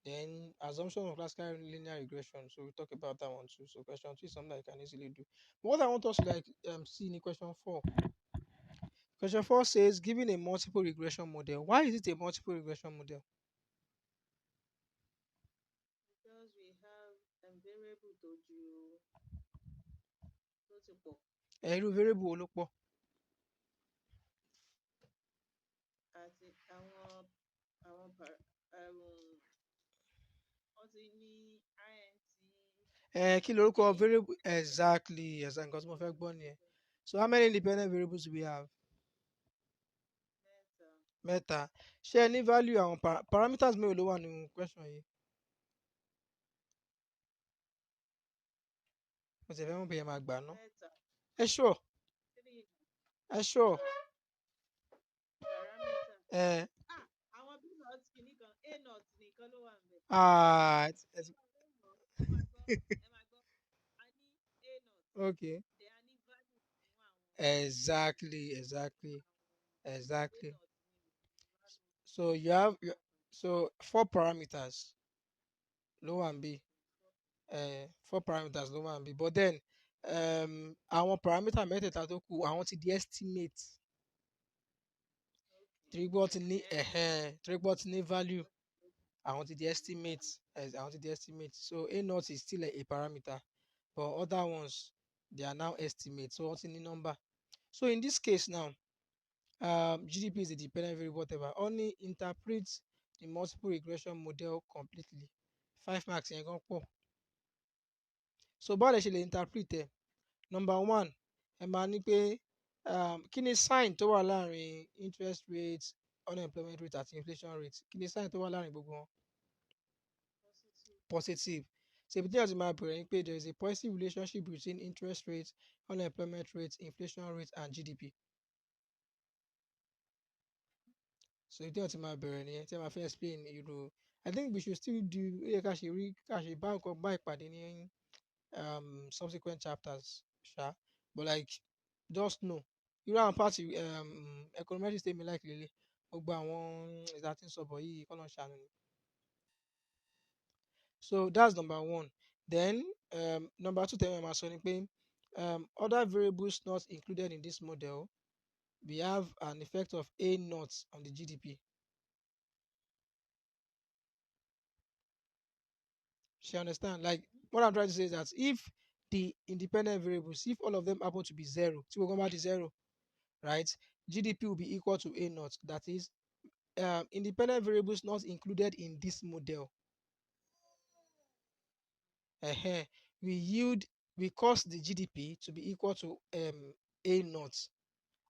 Then assumption of classical linear regression. So we talk about that one too. So question 2 is something that you can easily do. But what I want us to like see in question 4. Question 4 says, given a multiple regression model, why is it a multiple regression model? Because we have a variable tó ti pọ̀. Irú variable wo ló pọ̀? Àti àwọn wọ́n ti ní int. Kí lorúkọ variable exactly nǹkan tí mo fẹ́ gbọ́ nìyẹn. So how many independent variables do we have? Mẹ́ta. Ṣé ẹ ní value àwọn parameters mélòó ló wà nínú question yìí? Mo ti fẹ́ mọ̀ bí ẹ máa gbà ná. Ẹ sure. Ẹ sure. Àwọn b not kìíní kan a not nìkan ló wà ń bẹ̀. Okay. Exactly. So you have 4 parameters. Low and B. 4 parameters low and B. But then àwọn parameter mẹ́tẹ̀ẹ̀ta tó kù àwọn ti di estimate. Trigbot ní value. àwọn ti di estimate. So A naught is still a parameter, but other ones they are now estimates. So what's in the number? So in this case now, GDP is a dependent variable, whatever. Only interprets the multiple regression model completely. 5 marks yẹn gan pọ̀. So báwo lẹ ṣe lè interpret ẹ? Number 1, ẹ máa ní pé kí ni sign tó wà láàrin interest rate, unemployment rate àti inflation rate? Kí ni sign tó wà láàrin gbogbo wọn? positive. So ibi tí èèyàn ti máa bẹ̀rẹ̀ ni pé there is a positive relationship between interest rates, unemployment rates, inflation rate and GDP. So ibi tí èèyàn ti máa bẹ̀rẹ̀ nìyẹn tí a máa fẹ́ explain I think we should still do ó yẹ ká ṣe bá nǹkan bá ìpàdé ní subsequent chapters ṣá, but like just know irú àwọn pàtì econometrics tèmi like lélẹ̀ gbogbo àwọn ìdá tí ń sọ bọ̀ yìí kọ́ ló ń ṣàánú ni. So that's number one. Then number two tẹ́lẹ̀ máa sọ ni pé other variables not included in this model, we have an effect of A naught on the GDP. She understand? Like what I'm trying to say is that if the independent variables, if all of them happen to be zero, so we're going to zero, right? GDP will be equal to A naught. That is independent variables not included in this model. We cause the GDP to be equal to A naught.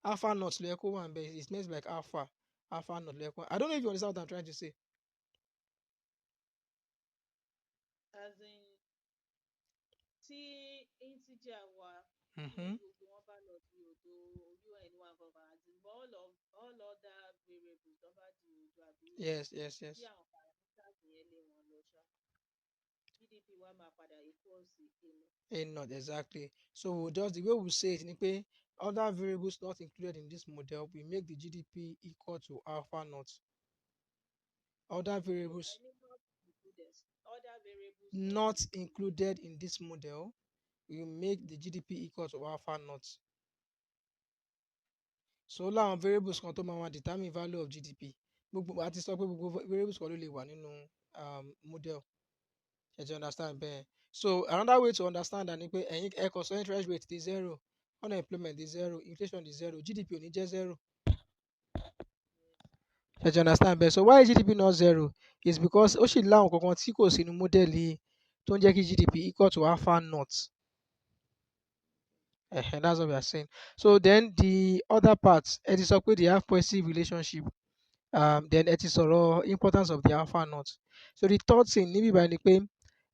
Alpha naught, it means like alpha naught. I don't know if you understand what I'm trying to say. as in tí integer wa Mm-hmm. gbogbo wọn bá lọ di òdo un wa kankan as in all other variables tó bá di òdo àbí Yes. tí àwọn parameters yẹn lé wọn lọ ṣá GDP wa máa padà equal sí A naught, exactly. So just the way we say it, ni pé other variables not included in this model, we make the GDP equal to alpha naught. Other variables not included in this model, we make the GDP equal to alpha naught. So láwọn variables kan tó máa determine value of GDP. Gbogbo àti sọ pé gbogbo variables kan ló lè wà nínú model. You understand bẹ́ẹ̀? So another way to understand that ni pé ẹ̀yin ẹ̀kọ́ sọ interest rate di zero, unemployment di zero, inflation di zero, GDP ò ní jẹ́ zero. You understand bẹ́ẹ̀? So why is GDP not zero? It's because ó sì láwọn kankan tí kò sínú model yìí tó ń jẹ́ kí GDP equal to alpha naught. That's what we are saying. So then the other parts, ẹ ti sọ pé they have positive relationship. Then ẹ ti sọ̀rọ̀ importance of the alpha naught. So the third thing níbí báyìí ni pé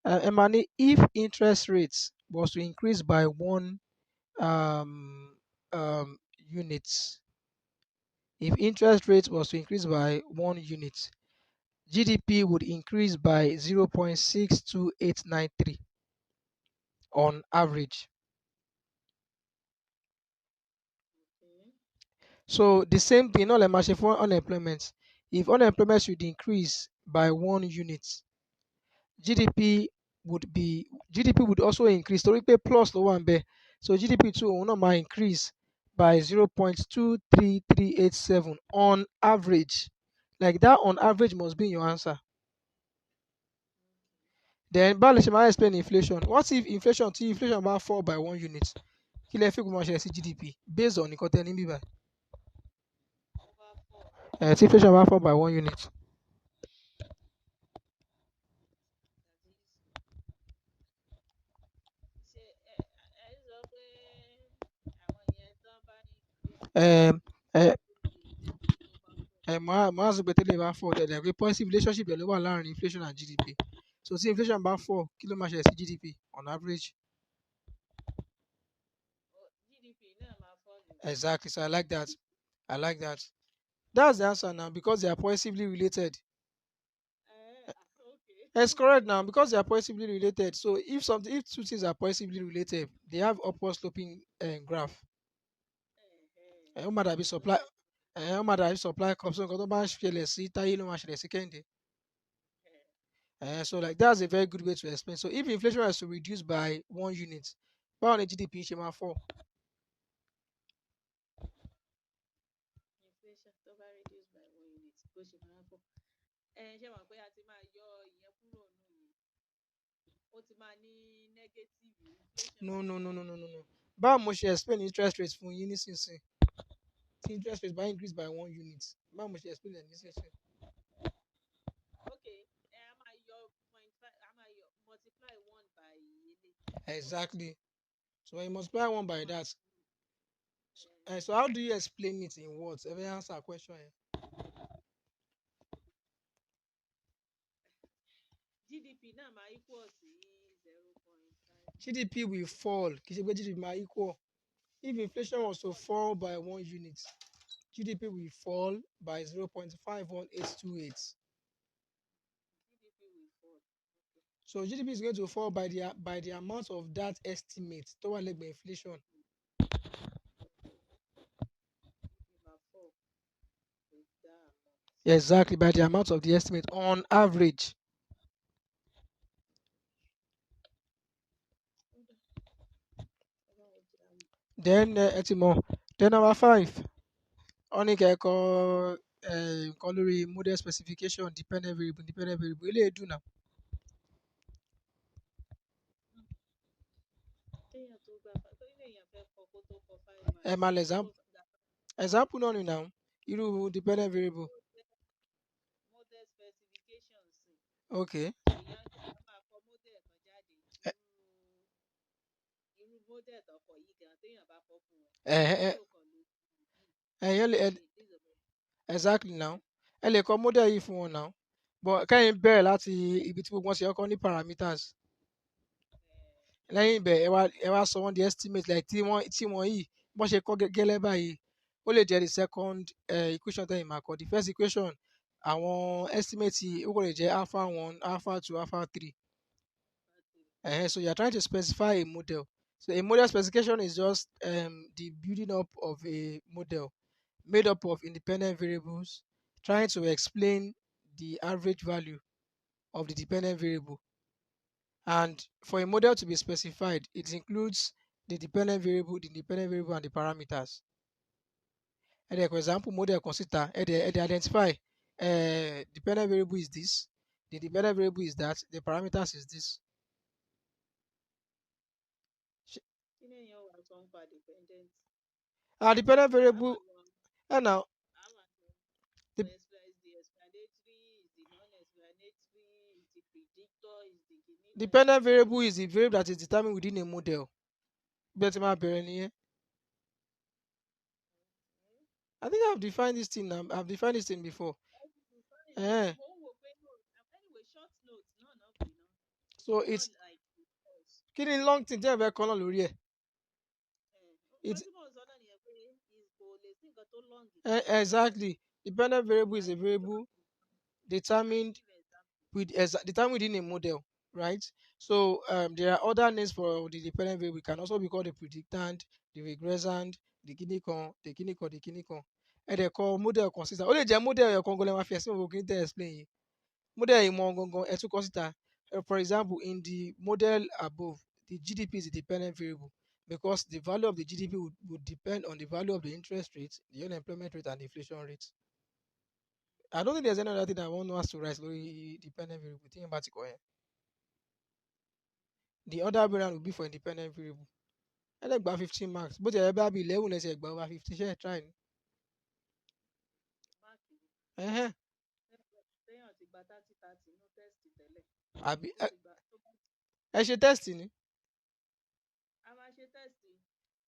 Emani, if interest rates was to increase by 1 unit, if interest rate was to increase by 1 unit, GDP would increase by 0.62893 on average. So the same thing, not like for unemployment. If unemployment should increase by 1 unit, GDP would also increase. So we pay plus the one there. So GDP too might increase by 0.23387 on average. Like that on average must be your answer. Then Balashima explain inflation. What if inflation about fall by 1 unit? Kí lẹ fi kó máa ṣẹlẹ̀ sí GDP based on nǹkan tẹ́ ní bíbá. Inflation about fall by 1 unit. Máa sọ pé tẹ́lẹ̀ bá fall dẹ̀ pé positive relationship ló wà láàrin inflation and GDP. So tí inflation bá fall, kí ló máa ṣẹlẹ̀ sí GDP on average? Exactly. So I like that. That's the answer now because they are positively related. It's correct now because they are positively related. So if two things are positively related, they have upward sloping graph. Ó máa dàbí supply comes nǹkan tó bá ń ṣẹlẹ̀ sí Táyé ló máa ṣẹlẹ̀ sí Kẹ́hìndé. So like that's a very good way to explain. So if inflation is to reduce by 1 unit, báwo ni GDP ṣe máa fall? Inflation tó bá reduce by 1 unit bó ṣe máa fall. Ṣé mọ̀ pé a ti máa yọ ìyẹn kúrò nù yìí? Ó ti máa ní negative inflation. No. Báwo mo ṣe explain interest rate fún yín nísinsìnyí? Tí interest rate bá increase by 1 unit, báwo mo ṣe explain ẹ̀ nísinsìnyí? Okay, a máa yọ 0.5, a máa yọ multiply 1 by ilé. Exactly. So when you multiply 1 by that. So how do you explain it in words? Every answer a question here. GDP náà máa equal sí 0.5. GDP will fall. Kì í ṣe pé GDP máa equal. If inflation was to fall by 1 unit, GDP will fall by 0.51828. GDP will fall. Okay. So GDP is going to fall by the amount of that estimate tó wà lẹ́gbẹ̀ẹ́ inflation. GDP máa fall with that amount. Exactly, by the amount of the estimate on average. Then then number 5. Wọ́n ní kẹ́kọ̀ọ́ nǹkan lórí model specification dependent variable eléyìí dùn náà. Téèyàn tó gba tó ní èèyàn fẹ́ kọ kó tó kọ 5 marks. Ẹ máa lọ example náà ni now irú dependent variable. Model specifications. Okay. Èèyàn máa kọ model kan jáde. Irú model tó kọ yìí gan téèyàn bá kọ fún wọn. Exactly now. Ẹ lè kọ model yìí fún wọn now. But kẹ́yìn bẹ̀rẹ̀ láti ibi tí gbogbo wọn ṣe kọ́kọ́ ní parameters. Lẹ́yìn ibẹ̀ ẹ wá sọ wọ́n di estimate like tí wọ́n yìí bọ́n ṣe kọ́ gẹ́lẹ́ báyìí ó lè jẹ́ the second equation tẹ́yìn máa kọ. The first equation àwọn estimate ó kò lè jẹ́ alpha 1, alpha 2, alpha 3. So you are trying to specify a model. So a model specification is just the building up of a model made up of independent variables, trying to explain the average value of the dependent variable. And for a model to be specified, it includes the dependent variable, and the parameters. And for example, model consider identify dependent variable is this, the dependent variable is that, the parameters is this. Dependent variable. And now the explanatory, is the non-explanatory, is the predictor, is the dependent variable is the variable that is determined within a model. I think I've defined this thing now. I've defined this thing before. Anyway, short notes. No. So it's kí ni long thing tẹ́ ẹ fẹ́ kọ́ náà lórí ẹ̀. Exactly. Dependent variable is a variable determined within a model, right? So there are other names for the dependent variable. It can also be called the predictant, the regressant, the kinikon. And they call model consistent. Ó lè jẹ́ model ẹ̀yọ̀ kan gan-an máa fi ẹ̀sìn òwò kí n tẹ́ explain yìí. Model ìmọ̀ gangan ẹ̀ tún consider. For example, in the model above, the GDP is a dependent variable because the value of the GDP would depend on the value of the interest rate, the unemployment rate, and the inflation rate. I don't think there's any other thing that I want us to write lórí dependent variable. Think about it. The other variant will be for independent variable. I like about 15 marks. But there will be 11, let's say about 15. Share try. Ẹ ṣe test ni.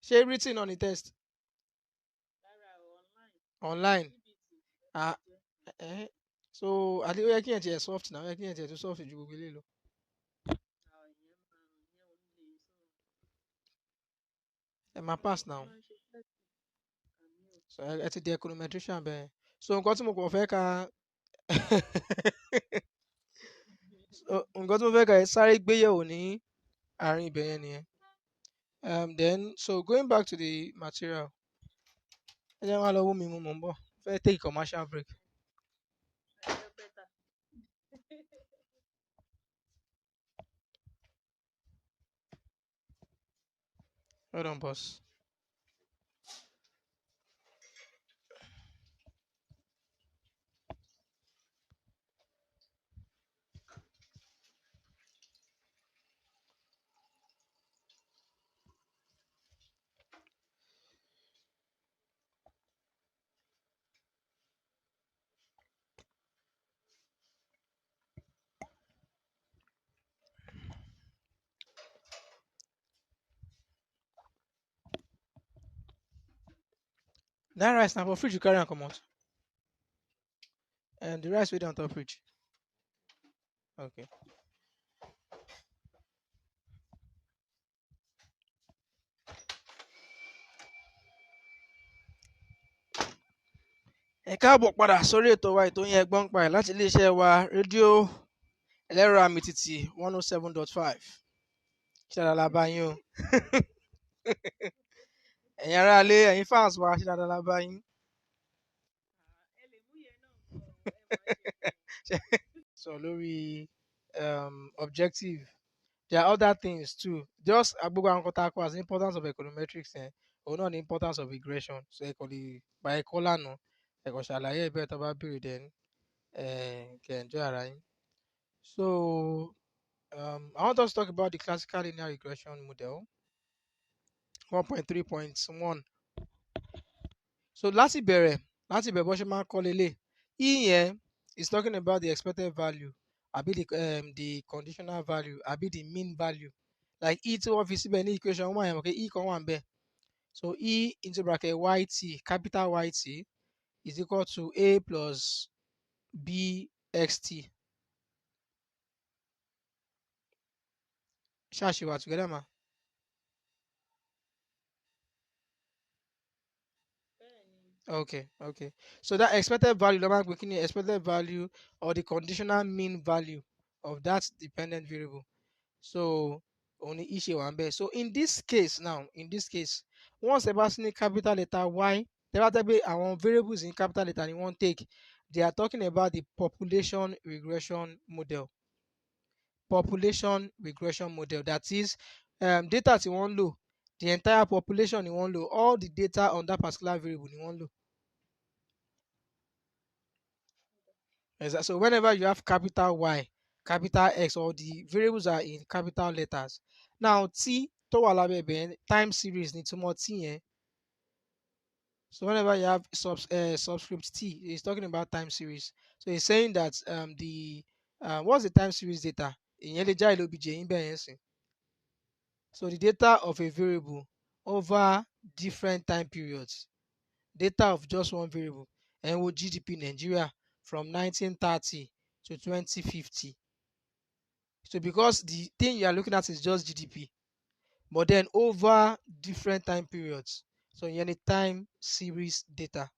Ṣé written on the test? Online. So àti ó yẹ kí ẹ̀ tiẹ̀ soft náà, ó yẹ kí ẹ̀ tiẹ̀ tún soft ju gbogbo eléyìí lọ. Ẹ máa pass now. So ẹ ti di econometrician bẹ́ẹ̀. So nǹkan tí mo kàn fẹ́ ka nǹkan tí mo fẹ́ ka ẹ sáré gbéyẹ̀wò ní àárín ibẹ̀ yẹn nìyẹn. Then so going back to the material. Ẹ jẹ́ wá lọ wó mi mú mọ̀ ń bọ̀. Fẹ́ take commercial break. Hold on, boss. That rice now for fridge you carry and come out. And the rice wey dey on top fridge. Okay. Ẹ káàbọ̀ padà sórí ètò wa ètò yẹn gbọ́n pa ẹ̀ láti iléeṣẹ́ wa rédíò ẹlẹ́rọ àmìtìtì 107.5 ṣe dáadáa la bá yín o. Ẹ̀yin aráalé ẹ̀yin fans wa ṣe dáadáa la bá yín. ẹ lè mú yẹn náà kọ ẹ máa ṣe gan. Sọ lórí objective there are other things too just gbogbo àwọn kan tá a kọ as the importance of econometrics òun náà ni importance of regression so ẹ kò lè gba ẹ̀kọ́ lánàá ẹ kò ṣàlàyé ẹ̀ bẹ́ẹ̀ tó bá béèrè then kẹ́ enjoy ara yín. So I want us to talk about the classical linear regression model 1.3.1. So láti bẹ̀rẹ̀ bó ṣe máa ń kọ́ lélẹ̀ e yẹn is talking about the expected value àbí the conditional value àbí the mean value like e tí wọ́n fi síbẹ̀ ní equation wọ́n yẹn mọ̀ pé e kan wà ń bẹ̀ so e into bracket yt capital yt is equal to a plus b xt. Ṣáàṣì wà together ma. Okay. So that expected value, ló máa ń pè kí ni expected value or the conditional mean value of that dependent variable. So òun ni e ṣe wà ń bẹ̀. So in this case, once ẹ bá sí ní capital letter y, tẹ́ bá tẹ́ pé àwọn variables in capital letter ni wọ́n take, they are talking about the population regression model. Population regression model, that is data tí wọ́n ń lò, the entire population ni wọ́n ń lò, all the data on that particular variable ni wọ́n ń lò. So whenever you have capital Y, capital X, or the variables are in capital letters, now T tó wà lábẹ́ ibẹ̀ time series ní túmọ̀ T yẹn. So whenever you have subscript T, it's talking about time series. So it's saying that what's the time series data? Ìyẹn lè já ìlò obj yín bẹ́ẹ̀ yẹn sìn. So the data of a variable over different time periods, data of just one variable, and with GDP Nigeria from 1930 to 2050. So because the thing you are looking at is just GDP, but then over different time periods, so you need time series data.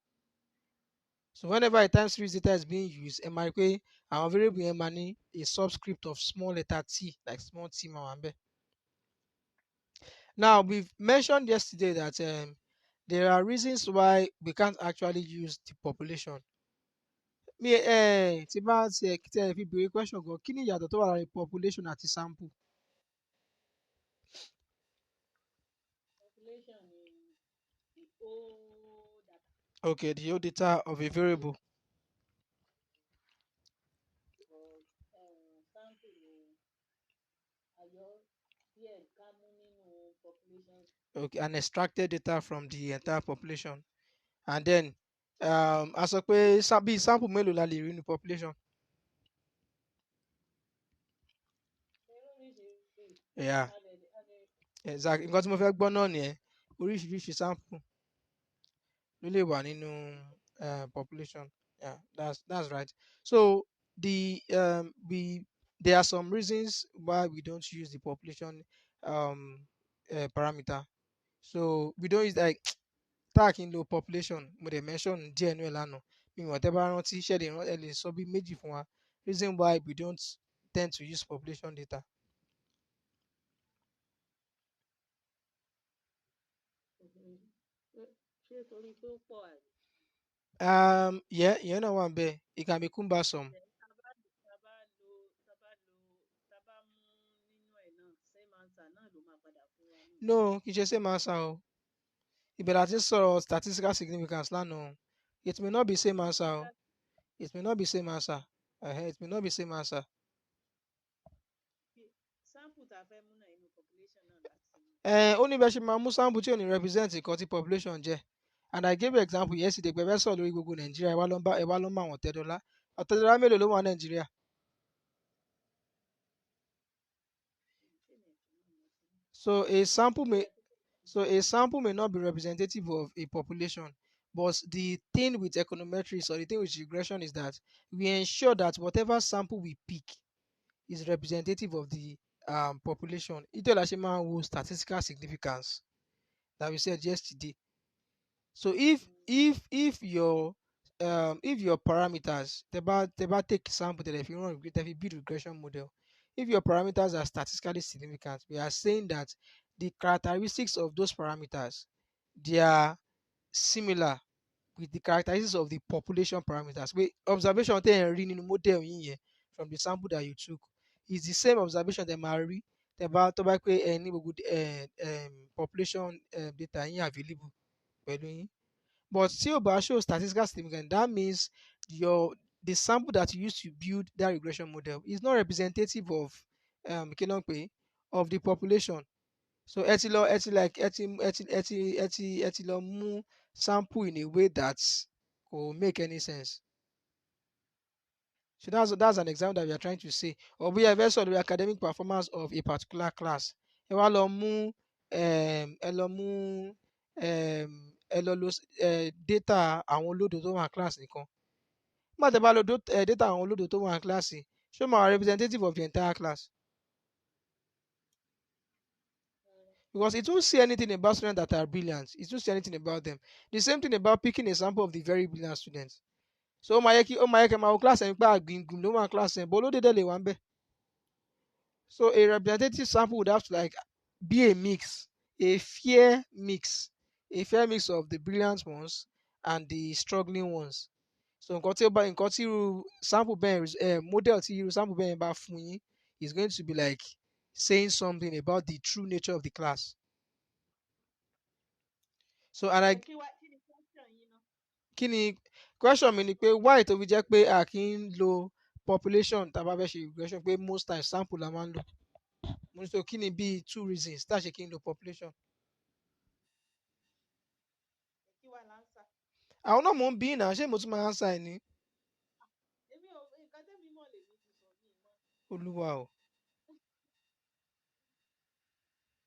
So whenever a time series data is being used, ẹ máa rí pé àwọn variable yẹn máa ní a subscript of small letter t, like small t máa wà ń bẹ̀. Now we've mentioned yesterday that there are reasons why we can't actually use the population. Mi tí bá tiẹ̀ tí ẹ fi béèrè question gan, kí ni ìyàtọ̀ tó wà láàrin population àti sample? Population ni the whole data. Okay, the whole data of a variable. Sample ni ayọ̀ díẹ̀ ká mú nínú population. Okay, and extracted data from the entire population. And then a sọ pé bí sample mélòó la lè rí ní population? Yeah, exactly. Nǹkan tí mo fẹ́ gbọ́ náà nìyẹn, oríṣiríṣi sample ló lè wà nínú population. Yeah, that's right. So there are some reasons why we don't use the population parameter. So we don't use like tá kí n lo population, mo dẹ̀ mention díẹ̀ nínú ẹ̀ lánàá. Mi ò tẹ́ bá rántí ṣẹ́ẹ̀dẹ̀ ẹ lè sọ bí méjì fún wa reason why we don't tend to use population data. Ṣé torí pé ó pọ̀ àbí? Ìyẹn náà wà ń bẹ̀. It can be cumbersome. Tá bá mú nínú ẹ̀ náà same answer náà ló máa padà fún wa náà. No, kì í ṣe same answer o. Ibẹ̀ la ti ń sọ̀rọ̀ statistical significance lánàá. It may not be same answer o. It may not be same answer. It may not be same answer. Sample tá fẹ́ mú náà inú population náà láti. Ó ní bẹ́ẹ̀ ṣe máa mú sample tí ò ní represent nǹkan tí population jẹ́. And I gave you example yesterday pé fẹ́ sọ̀rọ̀ lórí gbogbo Nàìjíríà ẹ wá ló ń bá àwọn Ọ̀tẹ́dọ́lá mélòó ló wà Nàìjíríà? So a sample may not be representative of a population, but the thing with econometrics or the thing with regression is that we ensure that whatever sample we pick is representative of the population. Ito la ṣe máa ń wo statistical significance that we said yesterday. So if your if your parameters, they take sample that if you run if you build regression model, if your parameters are statistically significant, we are saying that the characteristics of those parameters, they are similar with the characteristics of the population parameters. Wait, observation tẹ́ ẹ̀ ń rí nínú model yín yẹn from the sample that you took is the same observation tẹ́ máa rí tó bá pé ẹ ní gbogbo population data yín available pẹ̀lú yín. But tí ò bá show statistical significance, that means the sample that you use to build that regression model is not representative of kí ló ń pè é, of the population. So ẹ ti lọ mú sample in a way that will make any sense. So that's an example that we are trying to say. Or we have also the academic performance of a particular class. Ẹ wá lọ mú ẹ lọ mú ẹ lọ lo data àwọn olódo tó wà class nìkan. Nígbà tí ẹ bá lo data àwọn olódo tó wà class, ṣé ó máa wà representative of the entire class? Because it won't say anything about students that are brilliant. It won't say anything about them. The same thing about picking a sample of the very brilliant students. So ó máa yẹ kí ẹ máa wo class ẹ̀ ń pé àgbìngbìn ló wà class ẹ̀ bó ló dédé lè wà ń bẹ̀. So a representative sample would have to like be a mix, a fair mix of the brilliant ones and the struggling ones. So nǹkan tí irú sample bẹ́ẹ̀ model tí irú sample bẹ́ẹ̀ bá fún yín is going to be like saying something about the true nature of the class. So and I kí ni question yín náà? kí ni question mi ni pé why tó fi jẹ́ pé a kì í lo population tá a bá fẹ́ ṣe regression pé most times sample la máa ń lò. Mo ní so kí ni bíi 2 reasons tá a ṣe kí n lo population. Kí wá lánsà? Àwọn náà mò ń bí náà ṣé mo tún máa answer ẹ̀ ní. Èmi ò nǹkan tẹ́mi mọ̀ lèmi ti sọ mí mọ́. Olúwa o.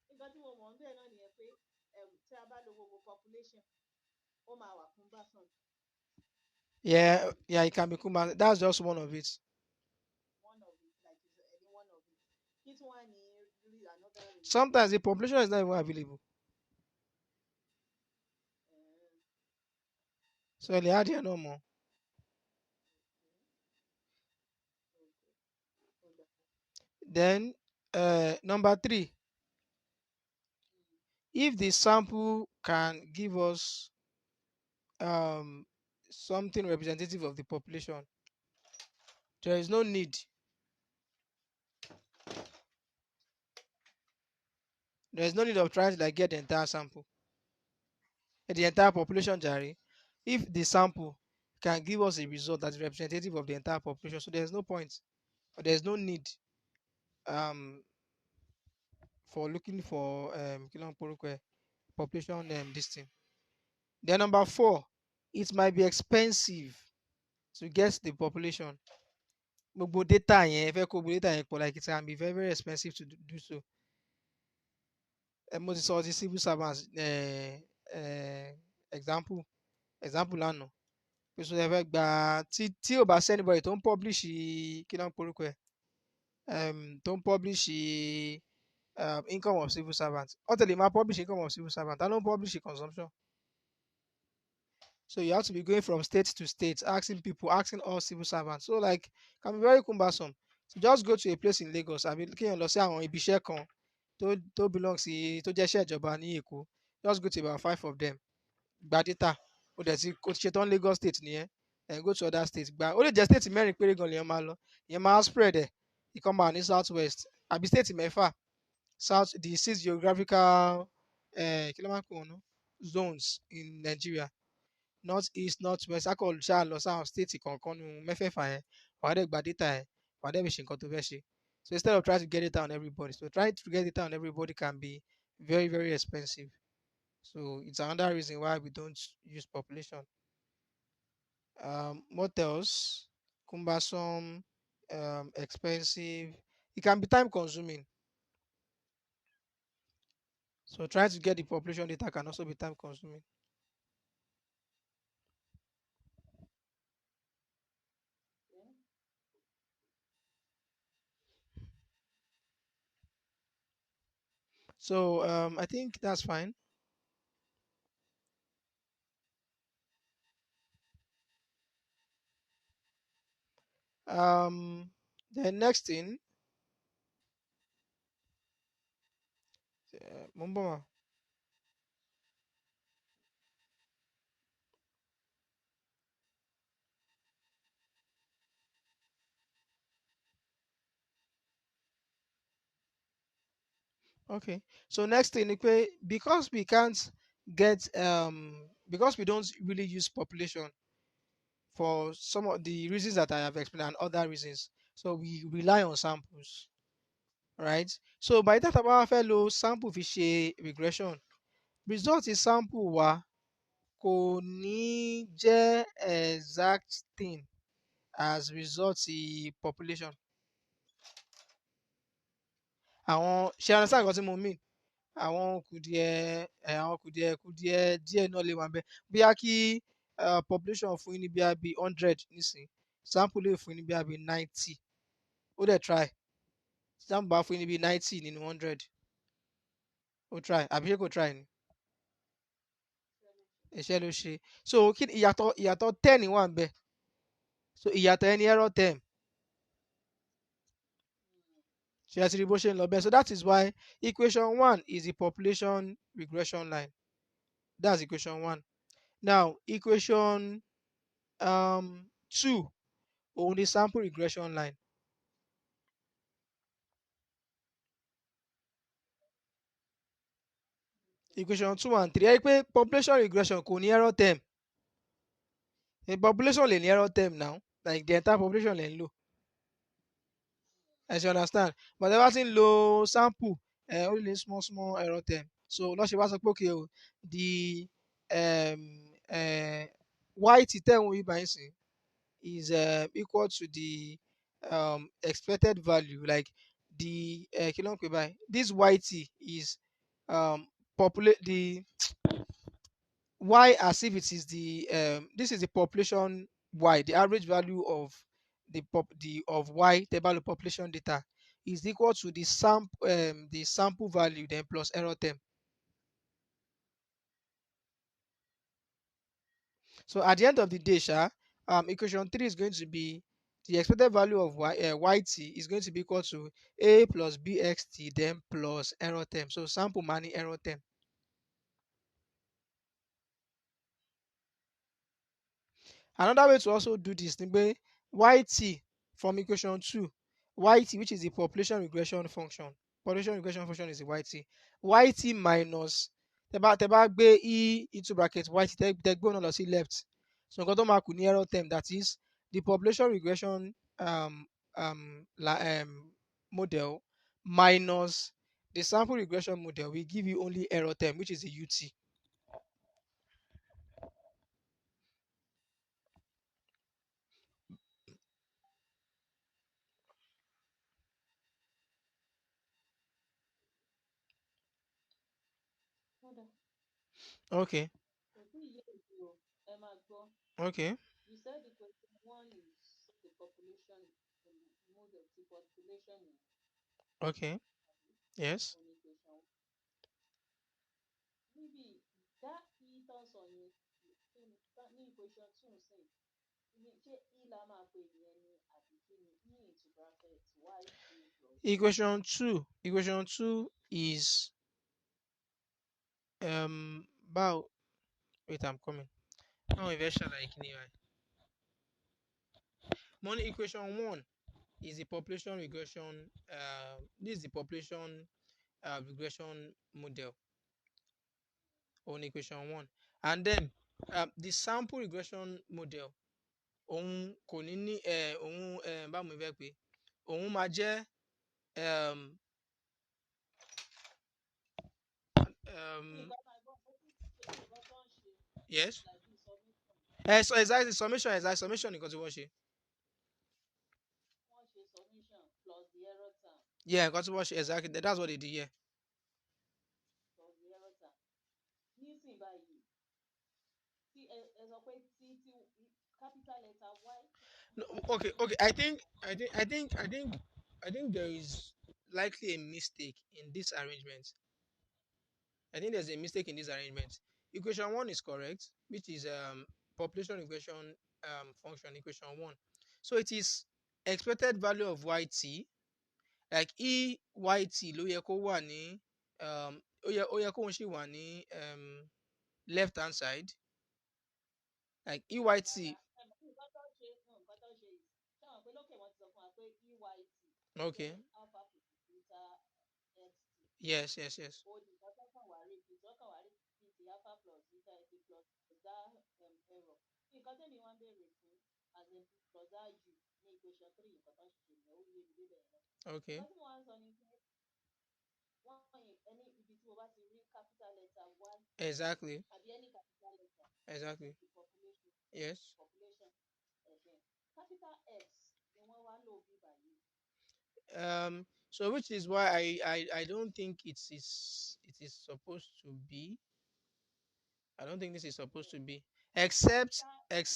Nǹkan tí mo mọ̀ ń bẹ̀ náà nìyẹn pé tí a bá lo gbogbo population ó máa wà fún person. Yeah, it can be Kumba. That's just one of it. One of it like any one of it. Kí tí wọ́n ní really another reason. Sometimes the population is not even available. So ẹ lè add yẹn náà mọ́. Then number 3, if the sample can give us something representative of the population, there is no need. There is no need of trying to like get the entire sample, the entire population, Jari. If the sample can give us a result that is representative of the entire population, so there is no point, or there is no need for looking for population this thing. Then number 4, it might be expensive to get the population. Gbogbo data yẹn ẹ fẹ́ kó gbogbo data yẹn pọ̀, like it can be very very expensive to do so. Mo ti sọ ti civil servants example lánàá pé so ẹ fẹ́ gba tí ò bá sí anybody tó ń publish kí ló ń porúkọ ẹ̀ tó ń publish income of civil servants. Ó tẹ̀lé máa publish income of civil servants, ta ló ń publish consumption. So you have to be going from state to state, asking all civil servants. So like can be very cumbersome. So just go to a place in Lagos àbí kéèyàn lọ sí àwọn ibi iṣẹ́ kan tó belong sí tó jẹ́ iṣẹ́ ìjọba ní Èkó. Just go to about 5 of them, gba data, ó ti ṣetán Lagos state nìyẹn, and go to other states gba. Ó lè jẹ́ state mẹ́rin péré gan lèèyàn máa lọ, ìyẹn máa spread ẹ̀, ìkan máa ní south west àbí state mẹ́fà, the 6 geographical kí ló máa ń pè wọ́n náà zones in Nigeria, north east north west, akọ ṣáà lọ sáwọn state kọ̀ọ̀kan nínú mẹ́fẹ̀ẹ̀fà yẹn, wàá dẹ̀ gba data ẹ̀, wàá dẹ̀ fi ṣe nǹkan tó fẹ́ ṣe. So instead of trying to get data on everybody, so trying to get data on everybody can be very very expensive. So it's another reason why we don't use population. What else? Cumbersome, expensive. It can be time consuming. So trying to get the population data can also be time consuming. So I think that's fine. The next thing, mo ń bọ̀ mà. Okay. So next thing ni pé because we can't get because we don't really use population for some of the reasons that I have explained and other reasons, so we rely on samples, right? So by that about fellow sample fi ṣe regression, result is sample wa kò ní jẹ́ exact thing as result ti population. Àwọn ṣe understand nǹkan tí mo mean? Àwọn kùdìẹ̀ díẹ̀ náà lè wà ńbẹ̀. Bóyá kí population fún yín ní bóyá bí 100 nísìnyí, sample lè fún yín ní bóyá bí 90. Ó dẹ̀ try. Sample bá fún yín ní bí 90 nínú 100. Ó try. Àbí ṣé kò try ni? Iṣẹ́ ló ṣe. So kí ni ìyàtọ̀ 10 wà ńbẹ̀. So ìyàtọ̀ ẹni error term. Ṣé ẹ ti rí bó ṣe ń lọ bẹ́ẹ̀? So that is why equation 1 is the population regression line. That's equation 1. Now equation 2 òun ni sample regression line. Equation 2 and 3 ẹ rí i pé population regression kò ní error term. A population lè ní error term now, like the entire population lè ń lò. Ẹ ṣe understand? But ẹ bá ti ń lo sample ó lè ní small error term. So lọ́ ṣe wá sọ pé okay o, the y tẹ̀ ń wò yí báyìí sìn is equal to the expected value, like the kí ló ń pè báyìí, this yt is populate the y as if it is the this is the population y, the average value of the of y tẹ́ bá lo population data is equal to the sample value then plus error term. So at the end of the day, equation 3 is going to be the expected value of yt is going to be equal to a plus bxt then plus error term. So sample money error term. Another way to also do this ni pé yt from equation 2, yt which is the population regression function. Population regression function is the yt minus tẹ́ bá gbé e into bracket yt tẹ́ gbé ọ̀nà lọ sí left. So nǹkan tó máa kù ní error term, that is the population regression model minus the sample regression model will give you only error term, which is the ut. Kódà Okay. kò tí ì yé èmi o, ẹ máa gbọ́. Okay. You said equation 1 is the population model ti population yẹn Okay. Yes. on equation. Níbi dá e tán sọ yẹn ní equation 2 sìn, ṣé e la máa pè yẹn ni àbí kí ni e into bracket yt plus Equation 2 is about wait, I'm coming. Now inversion like anyway. Money equation 1 is the population regression this is the population regression model on equation 1, and then the sample regression model òun kò ní ní òun báwo mo fẹ́ pé òun máa jẹ́ nǹkan máa gbọ́ pé nǹkan tó ń ṣe yes. like the submission So exactly summation nǹkan tí wọ́n ṣe. wọ́n ṣe submission plus the error term Yeah, nǹkan tí wọ́n ṣe exactly that's what they did. Yeah. plus the error term. Nísìnyí báyìí tí ẹ sọ pé tí capital letter y. No, okay. I think there is likely a mistake in this arrangement. I think there's a mistake in this arrangement. Equation 1 is correct, which is population regression function equation 1. So it is expected value of yt, like EYT ló yẹ kó wà ní ó yẹ kóun ṣì wà ní left hand side, like EYT. rárá nǹkan tó ṣe yìí ṣé àwọn pé lókè wọn ti sọ fún wa pé Okay. then alpha beta xt Yes. ó ní nǹkan tó kàn wá repeat wọ́n kàn wá repeat alpha plus beta xt plus that error nǹkan tẹ́mi wá ń béèrè fún as in plus that u ní equation 3 nǹkan tó ń ṣe ìyẹn ó yé mi débẹ̀ yẹn Okay. nǹkan tí mo wá ń sọ ni pé wọ́n ẹni ibi tí mo bá ti rí capital letter y Exactly. àbí any capital letter Exactly. the Yes. population capital X ni wọ́n wá lò bí báyìí. So which is why I don't think it is supposed to be. I don't think this is supposed to be, except Yẹn ni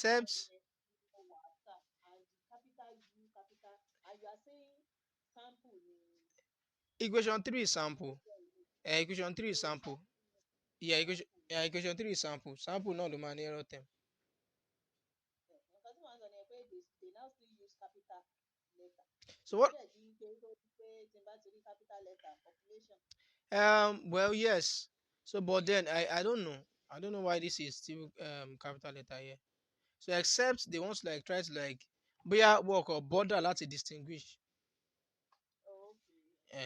mo wà after and the capital U capital and you are saying sample ni equation 3 is sample. ẹgbẹ́ ìlú Equation 3 is so sample. sample ni Yeah, sample ni equation 3 is sample. Sample náà ló máa ní error term. nǹkan tí wọ́n sọ ni pé they now still use capital letter So ó what? dẹ̀ di pé tí n bá ti rí capital letter population. Well, yes. So, but then I don't know. I don't know why this is still capital letter here. So except they want to like try to like bóyá work or border láti distinguish.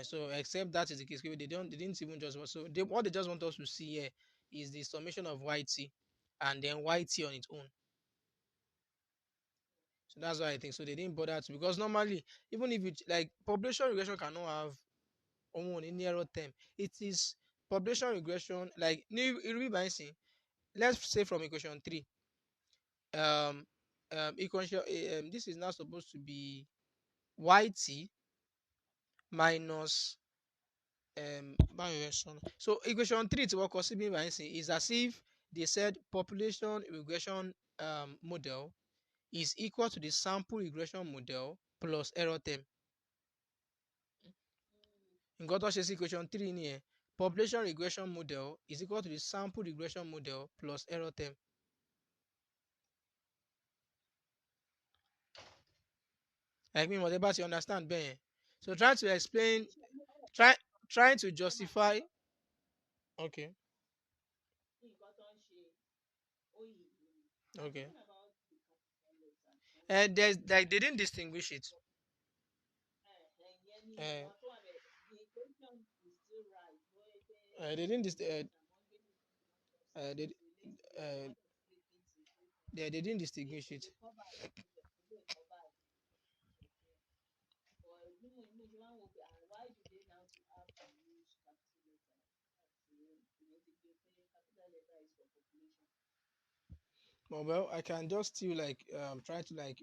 So except that is the case, they didn't even just want, so what they just want us to see here is the summation of yt and then yt on its own. So that's why I think so they didn't bother to, because normally even if it like population regression cannot have any error term. It is population regression like let's say from equation 3. Equation this is now supposed to be yt minus so equation 3 to what is as if they said population regression model is equal to the sample regression model plus error term. Nǹkan tó ṣe sí equation 3 nìyẹn. Population regression model is equal to the sample regression model plus error term. Like me, whatever you understand, Ben. So trying to explain, trying to justify. Okay. Nǹkan tó ń ṣe ó yìí Okay. talking about the capital letter And there's like they didn't distinguish it. ìyẹn ni Uh, nǹkan tó wà bẹ́ẹ̀ the equation is still right bóyá pé they didn't àwọn gbé ní they, substitute eléyìí uh, wọ́n dẹ̀ split into equation they didn't bí distinguish kò it. lè cover kò lè cover but nínú inú ṣe wá ń wo pé why do they now to have to use capital letter àti ìyẹn ti gbé pé capital letter is for population. Well, I can just still like try to like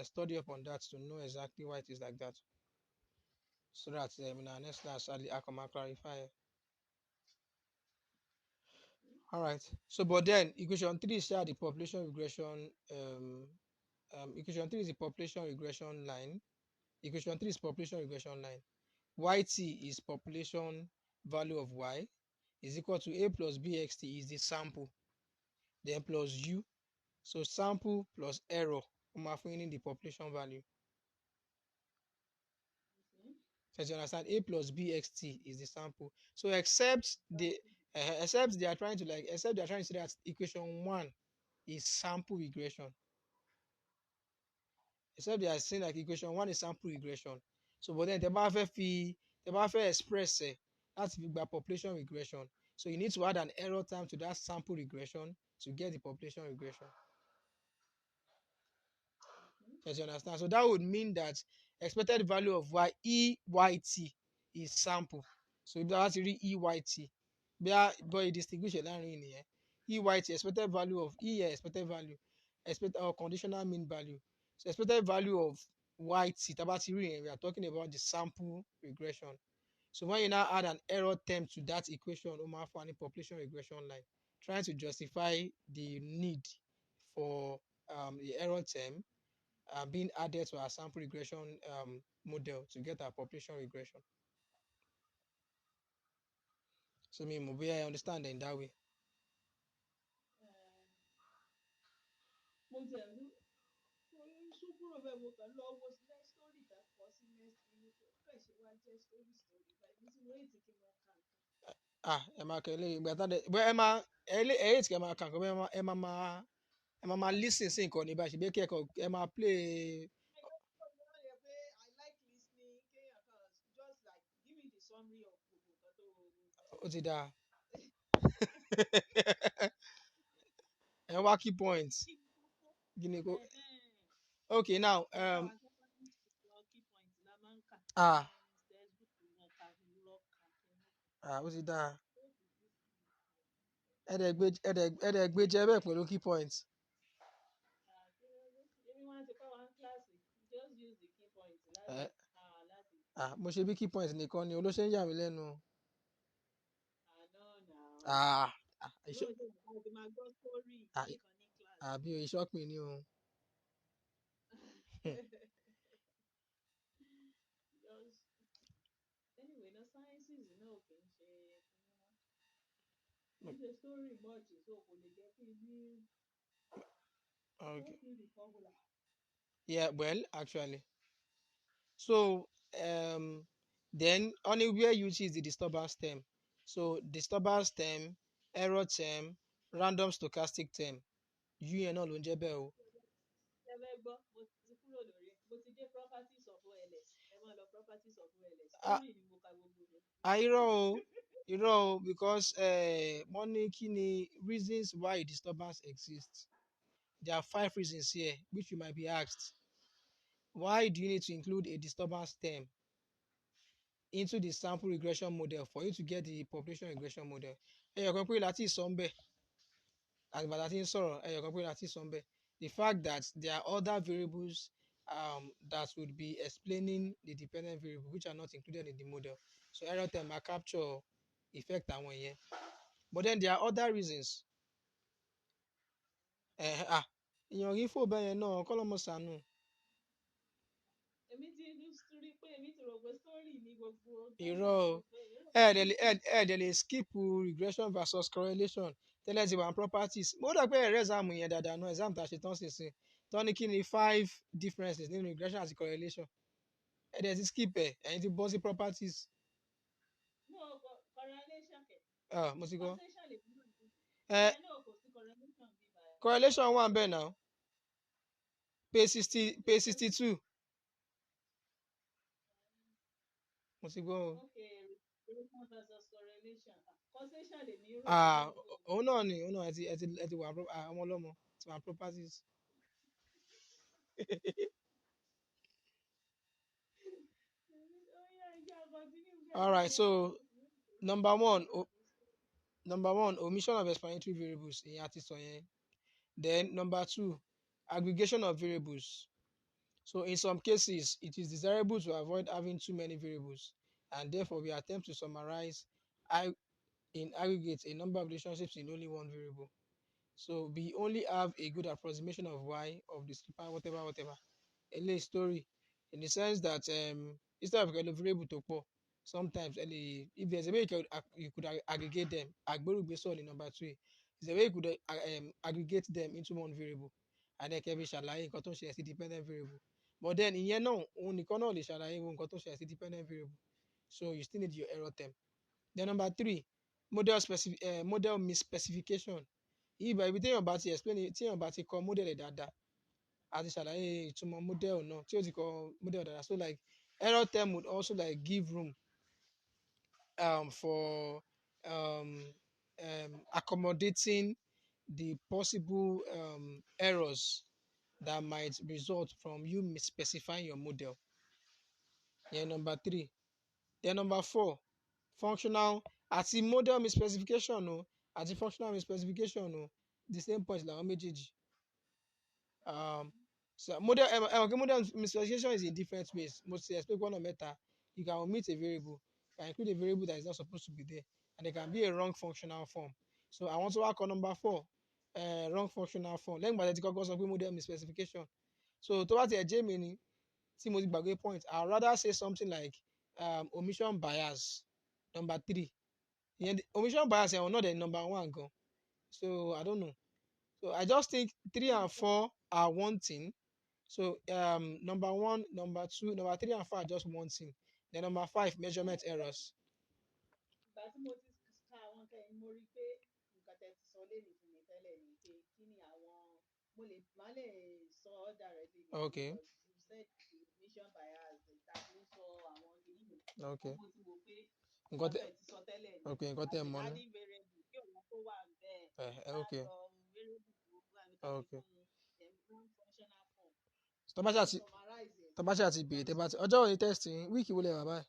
study up on that to know exactly why it is like that. So that in our next class I can clarify. All right. So, but then equation 3 is the population regression. Equation 3 is the population regression line. Equation 3 is population regression line. Yt is population value of y is equal to a plus bxt is the sample. Then plus u. So sample plus error. I'm finding the population value. So you understand, a plus bxt is the sample. So except they are trying to say that equation 1 is sample regression. Except they are saying like equation 1 is sample regression. So but then the bá express that's by population regression. So you need to add an error term to that sample regression to get the population regression. As you understand. So that would mean that expected value of EYT is sample. So if that's really EYT, but you distinguish a line in here. EYT expected value of expected value, expected or conditional mean value. So expected value of YT, we are talking about the sample regression. So when you now add an error term to that equation, for any population regression line, trying to justify the need for the error term being added to our sample regression model to get our population regression. So maybe I understand in that way. mo tiẹ̀ ń sún kúrò bẹ́ẹ̀ mo kàn lọ wo next wá jẹ́ story story báyìí mo ti wọ́n èyí tí kí n máa kà nǹkan. ẹ máa kẹ́ ilé ìgbà tán dẹ̀ bẹ́ẹ̀ ẹ máa ẹ̀yẹ́ tí kẹ́ máa kà nǹkan bẹ́ẹ̀ ẹ máa listen sí nǹkan ní báyìí ṣe bí kẹ́kọ̀ọ́ ẹ máa play I like listening kéèyàn kan just like give me the summary of gbogbo nǹkan tó sọ ó ti yẹn. dáa ẹ wá key points Kí ni kókó? gíní kó Ẹ̀hẹ́n. okay now Torí àwọn secondary school lọ key point la máa ń kà. ah Textbook náà kà lọ kà kínní kan. ó ti dáa What is this thing? ẹ̀ẹ́dẹ̀gbẹ́ jẹ́ bẹ́ẹ̀ pẹ̀lú key points Kí ló dé? Èmi máa ń ti kọ́ wa ní kíláàsì. Just use the key point láti ẹ láti mo ṣe bí key points nìkan ni olóṣè ń yà mí lẹ́nu àná náà. ah Yóò ṣe nǹkan tí máa gbọ́ story ah, nìkan ní kíláàsì. àbí o ìṣọ́pin ni o Just anyway, no sciences náà ò kì í ṣe kíní mọ́. Kì í ṣe story much so kò lè jẹ́ kí n ní okay what's in the formula. yeah well actually so then only where you choose the disturbance term so disturbance term error term random stochastic term yẹn náà ló ń jẹ́ bẹ́ẹ̀ o Ẹ fẹ́ gbọ́, mo ti kúrò lórí ẹ̀. Mo ti dé properties of OLS. Ẹ máa lọ properties of OLS. ah Story ni mo ka gbogbo rẹ̀. irọ́ o because wọ́n ní kí ni reasons why disturbance exists there are 5 reasons here which you might be asked why do you need to include a disturbance term into the sample regression model for you to get the population regression model ẹyọ̀kan pé láti sọ ń bẹ̀ àgbàdà tí ń sọ̀rọ̀ ẹyọ̀kan pé láti sọ ń bẹ̀ the fact that there are other variables that would be explaining the dependent variable which are not included in the model so error term ma capture effect àwọn yẹn but then there are other reasons èèyàn rí fò bẹ́ẹ̀ yẹn náà kọ́lọ́mọ sànù Èmi ti rí pé èmi ti rò pé story ni gbogbo irọ́ o ẹ̀ẹ́dẹ̀ lè skip regression versus correlation tẹ́lẹ̀ ti wà ní properties mo dọ̀ pé ẹ̀rẹ́ exam yẹn dáadáa náà exam tá a ṣe tán sísìn tán ní kí ni 5 differences nínú regression àti correlation ẹ̀ẹ́dẹ̀ ti skip ẹ̀yin ti bọ́ sí properties No, correlation kẹ̀. mo ti gbọ́ Causation lè bí náà. ẹ Ìyẹn náà kò sí correlation bí báyìí. correlation wà ń bẹ̀ náà page 62 mo ti gbọ́ o Okay, regression versus correlation. Causation lè ní rò. òun náà ni òun náà ẹ ti wà àwọn ọlọ́mọ ti wà properties. All right, so number one omission of explanatory variables ìyẹn àti sọ yẹn then number 2 aggregation of variables so in some cases it is desirable to avoid having too many variables and therefore we attempt to summarize in aggregate a number of relationships in only one variable so we only have a good approximation of y of discrepant whatever a story in the sense that instead of a variable to pọ̀ sometimes if there's a way you could aggregate them agberugbesọ in number 2 is a way you could aggregate them into one variable and then kẹ́bi ṣàlàyé nǹkan tó ń ṣe sí dependent variable but then ìyẹn náà òun nìkan náà lè ṣàlàyé nǹkan tó ń ṣe sí dependent variable so you still need your error term then number 3 model misspecification ibi téèyàn bá ti explain téèyàn bá ti kọ model ẹ̀ dáadáa àti ṣàlàyé ìtumọ̀ model náà tí ó ti kọ model dáadáa so like error term would also like give room for accommodating the possible errors that might result from you misspecifying your model. Yeah, number 3. Then number 4, functional àti model misspecification o àti functional misspecification o the same point làwọn méjèèjì. So model misspecification is in different ways. Mo ti explain one or mẹ́ta. You can omit a variable, you can include a variable that is not supposed to be there, and it can be a wrong functional form. So I want to work on number 4, wrong functional form. Lẹ́yìn ìgbà tí kọ́kọ́ sọ pé model misspecification. So tó bá ti ẹ̀ jẹ́ mi ni tí mo ti gbàgbé point, I would rather say something like omission bias, number 3. Omission bias yẹn not the number 1 gan. So I don't know. So I just think 3 and 4 are one thing. So number 1, number 2, number 3 and 4 are just one thing. Then number five, measurement errors. ìgbà tí mo ti ka àwọn kẹ́yìn mo rí i pé nǹkan tẹ́ ti sọ léèní fún mi tẹ́lẹ̀ ni pé kí ni àwọn mo lè má lè sọ directly ni Okay, because you said the mission bias tàbí ń sọ àwọn kìíní okay. mo ti wò pé Nǹkan nǹkan tẹ tẹ́ ti sọ tẹ́lẹ̀ ni okay, nǹkan as tẹ in mọ̀ ní. adding variable kí òun tó wà bẹ́ẹ̀ ká Okay, yọ variable tó wà ní ká fi okay. kún then one functional form Tó bá ká ṣáà fi ti summarize ẹ̀ tó bá ṣáà ti bèrè tẹ́ bá ti ọjọ́ wo ni test yín? Wíìkì wo lẹ wà báyìí?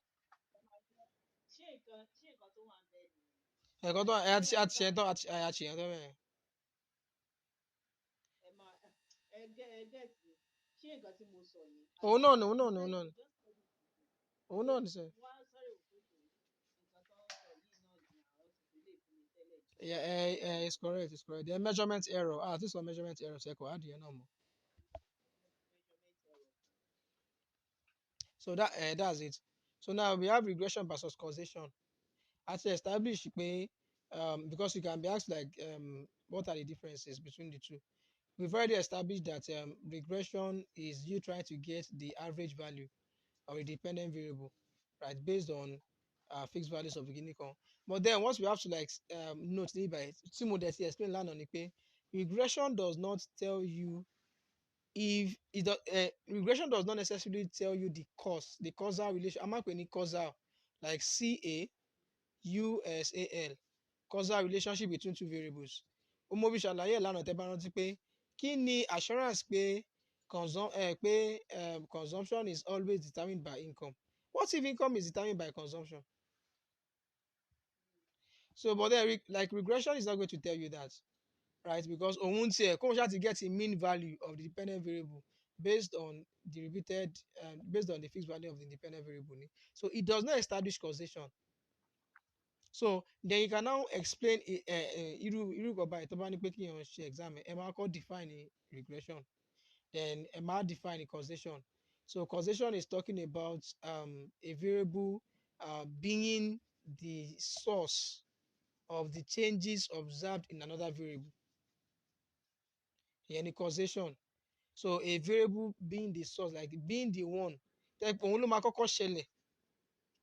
ṣé nǹkan tó wà bẹ́ẹ̀ nìyẹn Ẹ̀kan tó ẹ àbí àti ẹ̀ ń àti gbà ṣe mí tán àti ṣe tán bẹ́ẹ̀. ẹ máa ẹ get me ṣé nǹkan tí mo sọ yìí as Òun in náà ni, òun you náà ni, òun said náà you ni. just said it before Òun so náà ni sẹ́. wá sọ̀rọ̀ òkúta nǹkan tó ń sọ yìí náà ni àwọn ti fi lè fún mi tẹ́lẹ̀ Yeah, it's correct, it's correct. Then measurement error. This one measurement error. Sẹ́kọ̀ á di ẹ̀ náà mọ̀. measurement error. So that's it. So now we have regression versus causation. As established pé because you can be asked like what are the differences between the two. We've already established that regression is you trying to get the average value of a dependent variable, right, based on fixed values of beginning con. But then once we have to like note by Timothy explain land on it, regression does not tell you if it does, regression does not necessarily tell you the cause, the causal relation. I'm not going causal like CAUSAL, causal relationship between two variables. Omobi ṣàlàyé lánàá tẹ́ bá rántí pé kí ni assurance pé consumption is always determined by income. What if income is determined by consumption? So, but then like regression is not going to tell you that, right? Because òun tiẹ̀ kóun ṣáà ti get the mean value of the dependent variable based on the repeated, based on the fixed value of the independent variable. So it does not establish causation. So then you can now explain irú kan báyìí tó bá ní pé kí èèyàn ṣe exam ẹ máa kọ́ define regression, then ẹ máa define causation. So causation is talking about a variable being the source of the changes observed in another variable. Ìyẹn ni causation. So a variable being the source, like being the one òun ló máa kọ́kọ́ ṣẹlẹ̀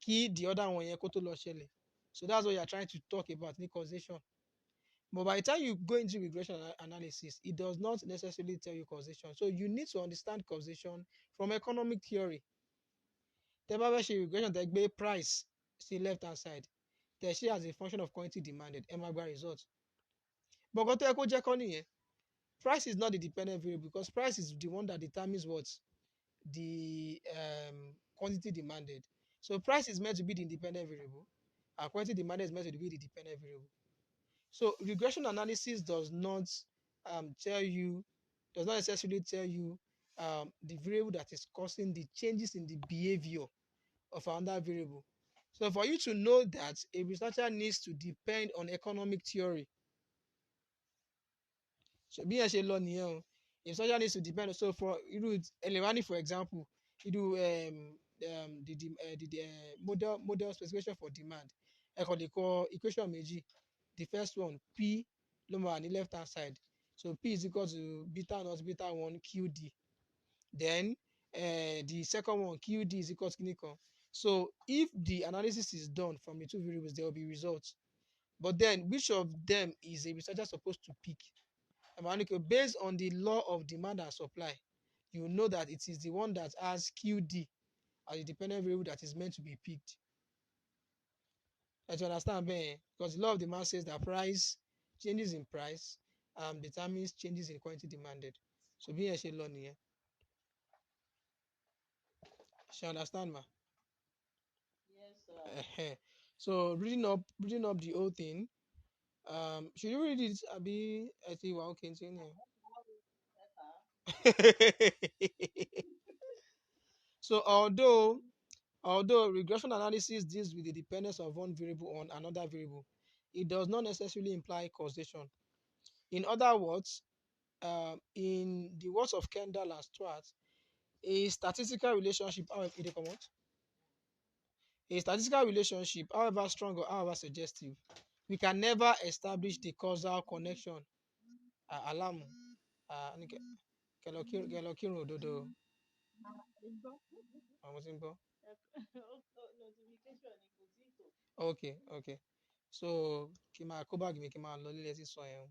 kí the other one yẹn kó tó lọ ṣẹlẹ̀. So that's what you are trying to talk about ní causation. But by the time you go into regression analysis, it does not necessarily tell you causation. So you need to understand causation from economic theory. Tẹ́ bá fẹ́ ṣe regression tẹ́ gbé price sí left hand side, tẹ́ ṣe as a function of quantity demanded, ẹ máa gba result. But nǹkan tó yẹ kó jẹ́ kọ́ nìyẹn. Price is not the dependent variable because price is the one that determines what the quantity demanded. So price is meant to be the independent variable, and quantity demanded is meant to be the dependent variable. So regression analysis does not does not necessarily tell you the variable that is causing the changes in the behavior of another variable. So for you to know that, a researcher needs to depend on economic theory. So bí yẹn ṣe lọ nìyẹn o. A researcher needs to depend. So for Elewani, for example, you do the model specification for demand. Ẹ kàn lè kọ equation méjì. The first one, P ló máa wà ní left hand side. So P is equal to beta naught beta 1 QD. Then the second one, QD is equal to kinikan. So if the analysis is done from the two variables, there will be results. But then which of them is a researcher supposed to pick? Based on the law of demand and supply, you know that it is the one that has QD as a dependent variable that is meant to be picked. And to understand, because the law of demand says that changes in price determines changes in quantity demanded. So bí yẹn ṣe lọ nìyẹn. She understand, ma? Yes, sir. So reading up the whole thing. Should you read it? Abi, I think we're okay. So although regression analysis deals with the dependence of one variable on another variable, it does not necessarily imply causation. In other words, in the words of Kendall and Stuart, a statistical relationship, however strong or however suggestive, we can never establish the causal connection. Alamu, kẹlọ kírun òdodo, Ẹ gbọ́ àwọn tí ń gbọ́. notification ni kò tí tó. Okay, okay. So kí n máa kó báàgì mi kí n máa lọ lílẹ̀ sí sọ yẹn o.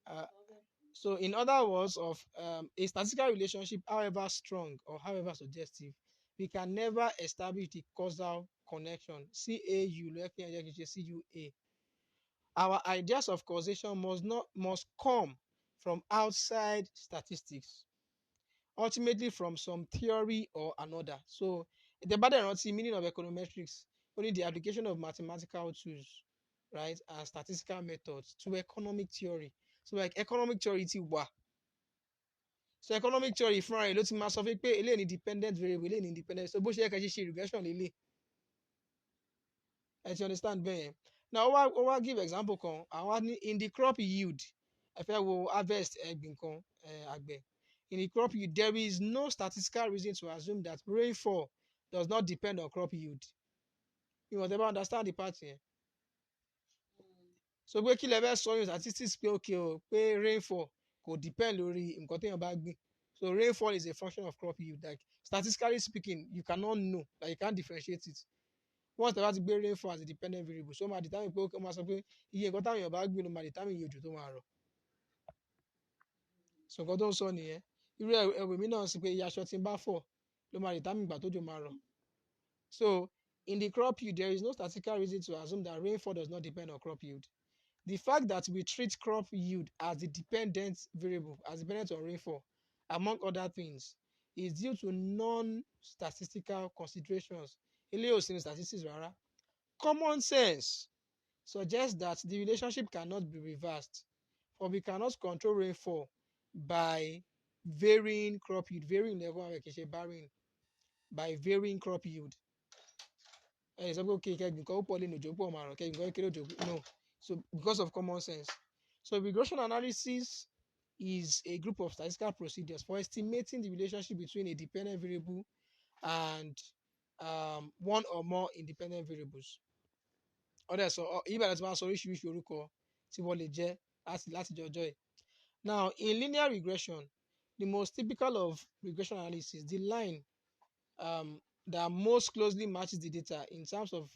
Uh, Sọ bẹ́ẹ̀. so in other words of a statistical relationship, however strong or however suggestive, we can never establish the causal connection. CAU, CUA. Our ideas of causation must come from outside statistics, ultimately from some theory or another. So the meaning of econometrics, only the application of mathematical tools, right, and statistical methods to economic theory. So like economic theory ti wà. So economic theory fúnra rẹ̀ ló ti máa sọ fún pé eléyìí ni dependent variable, eléyìí ni independent. So bó ṣe yẹ ká ṣe regression lélẹ̀. Ẹ ti understand bẹ́ẹ̀ yẹn. Now ó wá give example kan, àwa ní in the crop yield, ẹ fẹ́ wo harvest ẹ̀gbìn kan àgbẹ̀. In the crop yield, there is no statistical reason to assume that rainfall does not depend on crop yield. You must ever understand the part here. So pé kí lẹ fẹ́ sọ yóò statistics pé okay o pé rainfall kò depend lórí nǹkan téèyàn bá gbìn. So rainfall is a function of crop yield. Like statistically speaking, you cannot know, like you can't differentiate it. Once tẹ́ bá ti gbé rainfall as a dependent variable, so ó máa determine pé ó máa sọ pé iye nǹkan táwọn èèyàn bá gbìn ló máa determine iye òjò tó máa rọ̀. So nǹkan tó ń sọ nìyẹn. Irú ẹ̀wẹ̀ mi náà sì pé iye aṣọ tí n bá fọ̀ ló máa determine ìgbà tójò máa rọ̀. So in the crop yield, there is no statistical reason to assume that rainfall does not depend on crop yield. The fact that we treat crop yield as the dependent variable, as dependent on rainfall, among other things, is due to non-statistical considerations. Eléyìí ò sí ní statistics rárá. Common sense suggests that the relationship cannot be reversed, for we cannot control rainfall by varying crop yield. Varying level of varying by varying crop yield. It's okay, no. So because of common sense. So regression analysis is a group of statistical procedures for estimating the relationship between a dependent variable and one or more independent variables. Ọ̀dẹ̀ sọ ibà láti máa sọ oríṣiríṣi orúkọ tí wọ́n lè jẹ́ láti jọjọ́ ẹ̀. Now in linear regression, the most typical of regression analysis, the line that most closely matches the data in terms of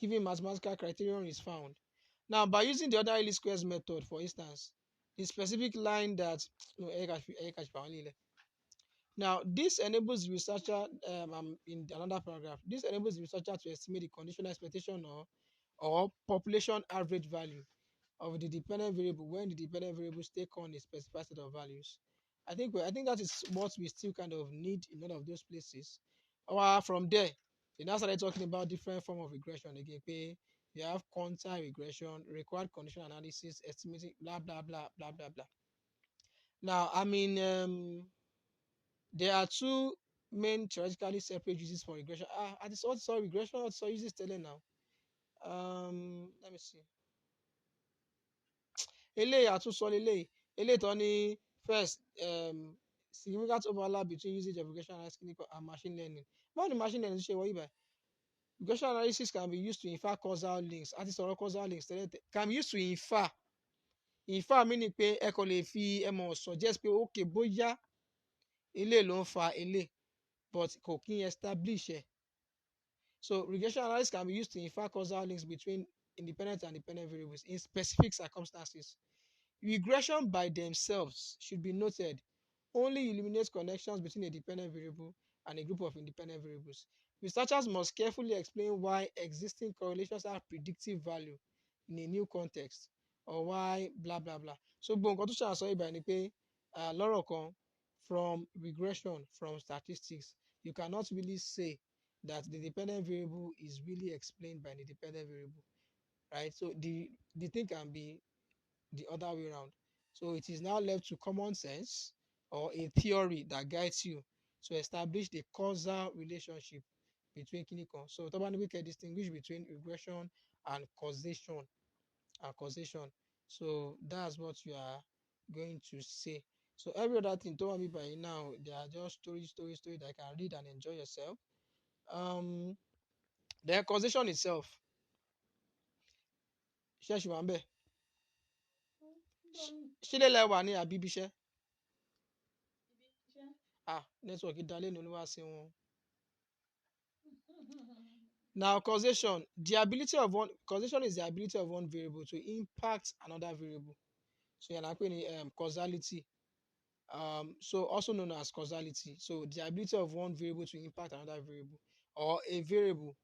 given mathematical criterion is found. Now, by using the order least squares method, for instance, the specific line that now this enables the researcher in another paragraph. This enables the researcher to estimate the conditional expectation or population average value of the dependent variable when the dependent variables take on a specified set of values. I think that is what we still kind of need in all of those places. Or from there, they now started talking about different form of regression again. You have quantile regression, required conditional analysis, estimating, blah blah blah blah blah blah. Now, I mean, there are two main theoretically separate uses for regression. I just also saw regression, also uses telling now. Let me see. Eléyìí àtúnsọ leléyìí eléyìí tó ní first significant overlap between usage of regression analysis and machine learning. Báwo ni machine learning ṣe wọ ibà? Regression analysis can be used to infer causal links. Àti sọ̀rọ̀ causal links can be used to infer. Infer meaning pé ẹ kò lè fi suggest pé okay bóyá eléyìí ló ń fa eléyìí but kò kí n establish ẹ̀. So regression analysis can be used to infer causal links between independent and dependent variables in specific circumstances. Regression by themselves, should be noted, only illuminates connections between a dependent variable and a group of independent variables. Researchers must carefully explain why existing correlations have predictive value in a new context or why blah blah blah. So gbogbo nǹkan tó ṣàṣọ ibà ni pé lọ́rọ̀ kan from regression, from statistics, you cannot really say that the dependent variable is really explained by the dependent variable, right? So the thing can be the other way around. So it is now left to common sense or a theory that guides you to establish the causal relationship between clinical. So we can distinguish between regression and causation. So that's what you are going to say. So every other thing told me by now, they are just stories that you can read and enjoy yourself. The causation itself. Ṣílẹ̀ lẹ́wà ní àbí ibiṣẹ́? Ibi iṣẹ́. Network dá lẹ́nu olúwa sí wọn. Now, causation is the ability of one variable to impact another variable. So, you're not causality. So also known as causality. So the ability of one variable to impact another variable, or a variable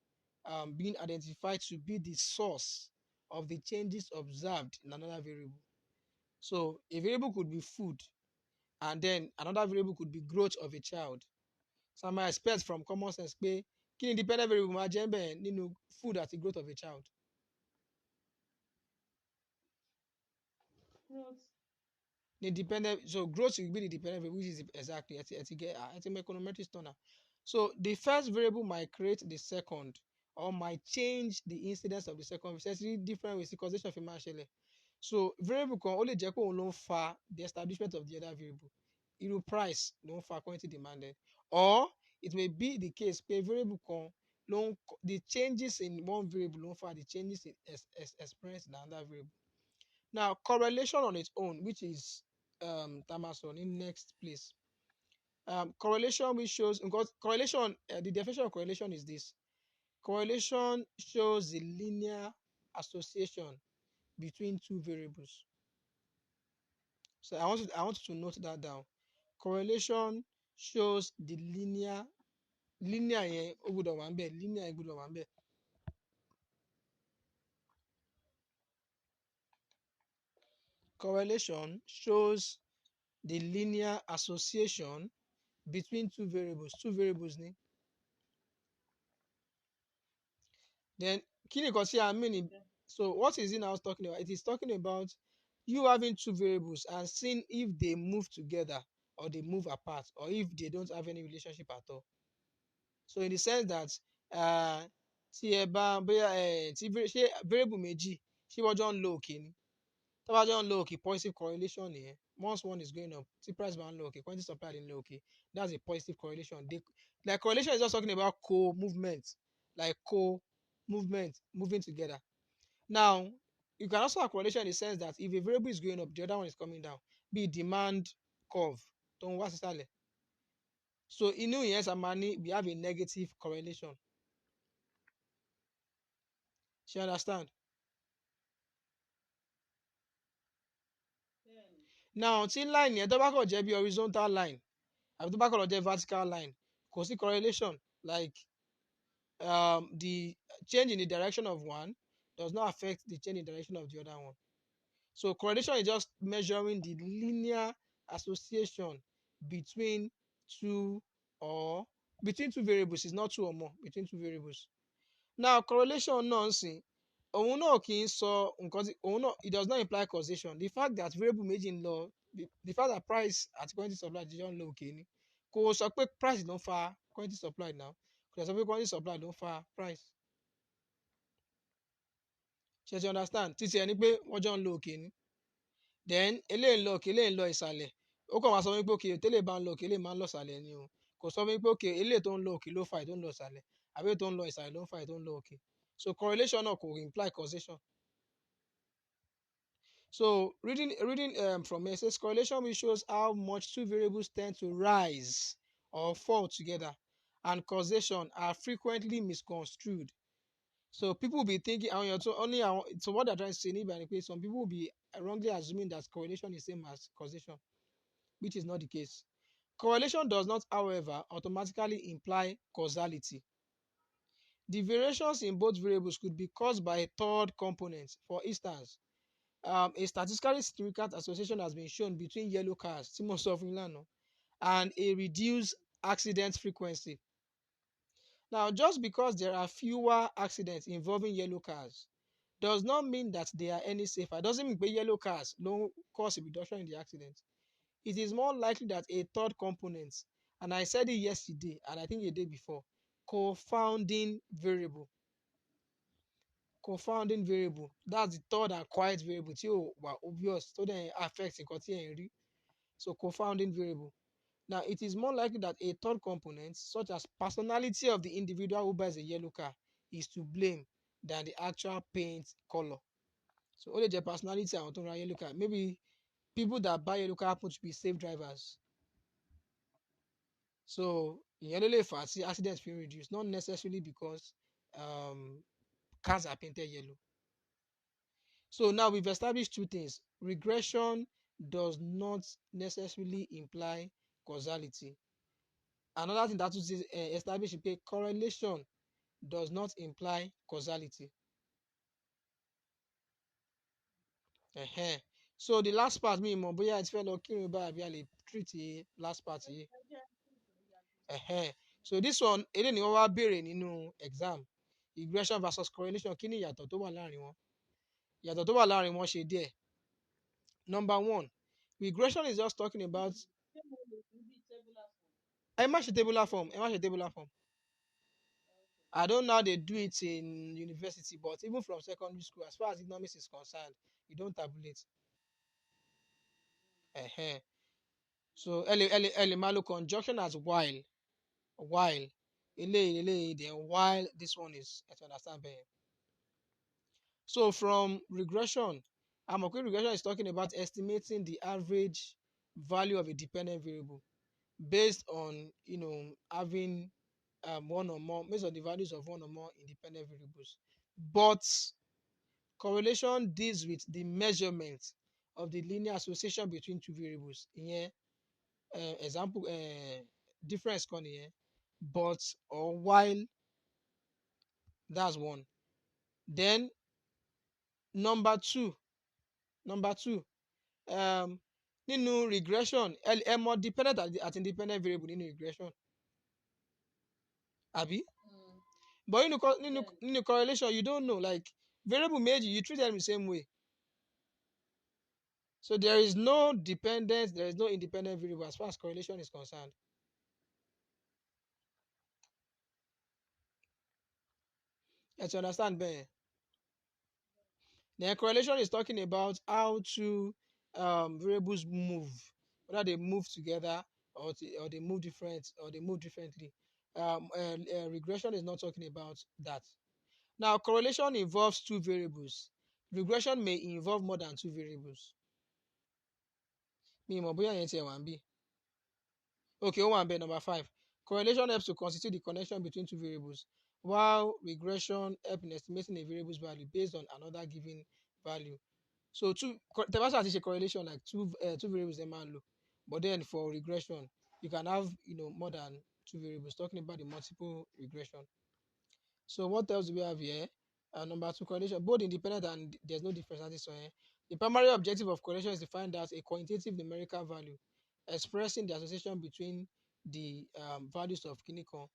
being identified to be the source of the changes observed in another variable. So a variable could be food, and then another variable could be growth of a child. So I might expect from common sense pé kí ni dependent variable máa jẹ́ bẹ́ẹ̀ nínú food àti growth of a child. Growth. The dependent, so growth will be the dependent variable, which is exactly at econometrics turner. So the first variable might create the second, or might change the incidence of the second. It's actually different with the causation of a. So variable kan ó lè jẹ́ pé òun ló ń fa the establishment of the other variable. Irú price ló ń fa quantity demanded, or it may be the case pé variable kan the changes in one variable ló ń fa the changes experienced in another variable. Now, correlation on its own, which is Tamason in next place. Correlation which shows, because correlation, the definition of correlation is this: correlation shows the linear association between two variables. So I want you to note that down. Correlation shows the linear yẹn ó gbọ́dọ̀ wà ńbẹ̀, linear yẹn gbọ́dọ̀ wà ńbẹ̀. Correlation shows the linear association between two variables ni. Then kí ni nǹkan tí a mean Yeah. so what is it now talking about? It is talking about you having two variables and seeing if they move together or they move apart, or if they don't have any relationship at all. So in the sense that tí ẹ bá bóyá tí ṣé variable méjì ṣé wọ́n jọ ń lo òkè ni, tó bá jọ ń lo òkè, positive correlation nìyẹn. Once one is going up, tí price bá ń lo òkè, quantity supply ń lo òkè, that's a positive correlation. Like correlation is just talking about co-movement, like co-movement, moving together. Now, you can also have correlation in the sense that if a variable is going up, the other one is coming down, be demand curve tó ń wá sísàlẹ̀. So inú ìyẹn sàmání we have a negative correlation. She understand? Bẹ́ẹ̀ni. Now, tí line yẹn tó bá kàn jẹ́ bí horizontal line, àbí tó bá kàn lọ jẹ́ vertical line, kò sí correlation. Like the change in the direction of one does not affect the change in direction of the other one. So correlation is just measuring the linear association between two variables. It's not two or more, between two variables. Now, correlation náà ń sìn, òun náà kì í sọ nǹkan tí òun náà, it does not imply causation. The fact that variable méjì ń lọ, the fact that price àti quantity supply jọ ń lọ òkè ni, kò sọ pé price ló ń fa quantity supply now, kò sọ pé quantity supply ló ń fa price. Ṣé ti understand? Títí ẹni pé wọ́n jọ ń lọ òkè ni, then eléyìí ń lọ òkè, eléyìí ń lọ ìsàlẹ̀, ó kàn máa sọ wípé òkè tẹ́lẹ̀ bá ń lọ òkè, eléyìí máa ń lọ ìsàlẹ̀ ni o, kò sọ wípé òkè eléyìí tó ń lọ òkè ló fa èyí tó ń lọ ìsàlẹ̀, àbí èyí tó ń lọ ìsàlẹ̀ ló ń fa èyí tó ń lọ òkè. So correlation náà kò imply causation. So reading from here, it says correlation which shows how much two variables tend to rise or fall together, and causation are frequently misconstrued. So people will be thinking, so what they're trying to say, some people will be wrongly assuming that correlation is same as causation, which is not the case. Correlation does not, however, automatically imply causality. The variations in both variables could be caused by a third component. For instance, a statistically significant association has been shown between yellow cars, tí mo sọ fún yín lánàá, and a reduced accident frequency. Now, just because there are fewer accidents involving yellow cars does not mean that they are any safer. It doesn't mean that yellow cars don't cause a reduction in the accident. It is more likely that a third component, and I said it yesterday and I think a day before, confounding variable. Confounding variable, that's the third and quiet variable tí ò wà obvious tó dẹ̀ affect nǹkan tí ẹ̀ ń rí. So confounding variable. Now, it is more likely that a third component, such as personality of the individual who buys a yellow car, is to blame than the actual paint color. So ó lè jẹ́ personality àwọn tó ń ra yellow car. Maybe people that buy yellow car happen to be safe drivers. So ìyẹn ló lè fà á tí accident fi reduce, not necessarily because um, cars are painted yellow. So now we've established two things. Regression does not necessarily imply causality. Another thing that is established is correlation does not imply causality. Ehen. So the last part mi mọ̀ bóyá ẹ ti fẹ́ lọ kírun báyìí àbí a lè treat last part yìí. Ẹ jẹ́ Ehen. So this one eléyìí ni wọ́n wá béèrè nínú exam. Regression versus correlation, kí ni ìyàtọ̀ tó wà láàrin wọn? Ìyàtọ̀ tó wà láàrin wọn ṣe díẹ̀. Number one, regression is just talking about ṣé mo lè fi bí tabular form? ẹ má ṣe tabular form, ẹ má ṣe tabular form. I don't know how they do it in university, but even from secondary school, as far as economics is concerned, you don't tabulate. Ehen. So ẹ lè máa lo conjunction as while eléyìí then while this one is, ẹ ti understand bẹ́ẹ̀. So from regression, I'm okay. Regression is talking about estimating the average value of a dependent variable based on having one or more, based on the values of one or more independent variables. But correlation deals with the measurement of the linear association between two variables. Ìyẹn example difference kan nìyẹn, but or while, that's one. Then number two nínú regression ẹ mọ dependent àti independent variable nínú regression àbí? But nínú correlation you don't know, like variable méjì you treat them the same way. So there is no dependent, there is no independent variable as far as correlation is concerned. Let's understand better. Then correlation is talking about how two variables move, whether they move together or they move differently. Regression is not talking about that. Now, correlation involves two variables. Regression may involve more than two variables. Mi mọ̀ bóyá yẹn tiẹ̀ wà ń bí. Okay, ó wà ń bẹ̀. Number 5. Correlation helps to constitute the connection between two variables, while regression helps in estimating a variable's value based on another given value. So tẹ́bá ṣáà ti ṣe correlation like two variables ẹ máa ń lò, but then for regression you can have more than two variables, talking about the multiple regression. So what else do we have here? Number 2, correlation, both independent and there's no difference. The primary objective of correlation is to find out a quantitative numerical value expressing the association between the values of kinikon.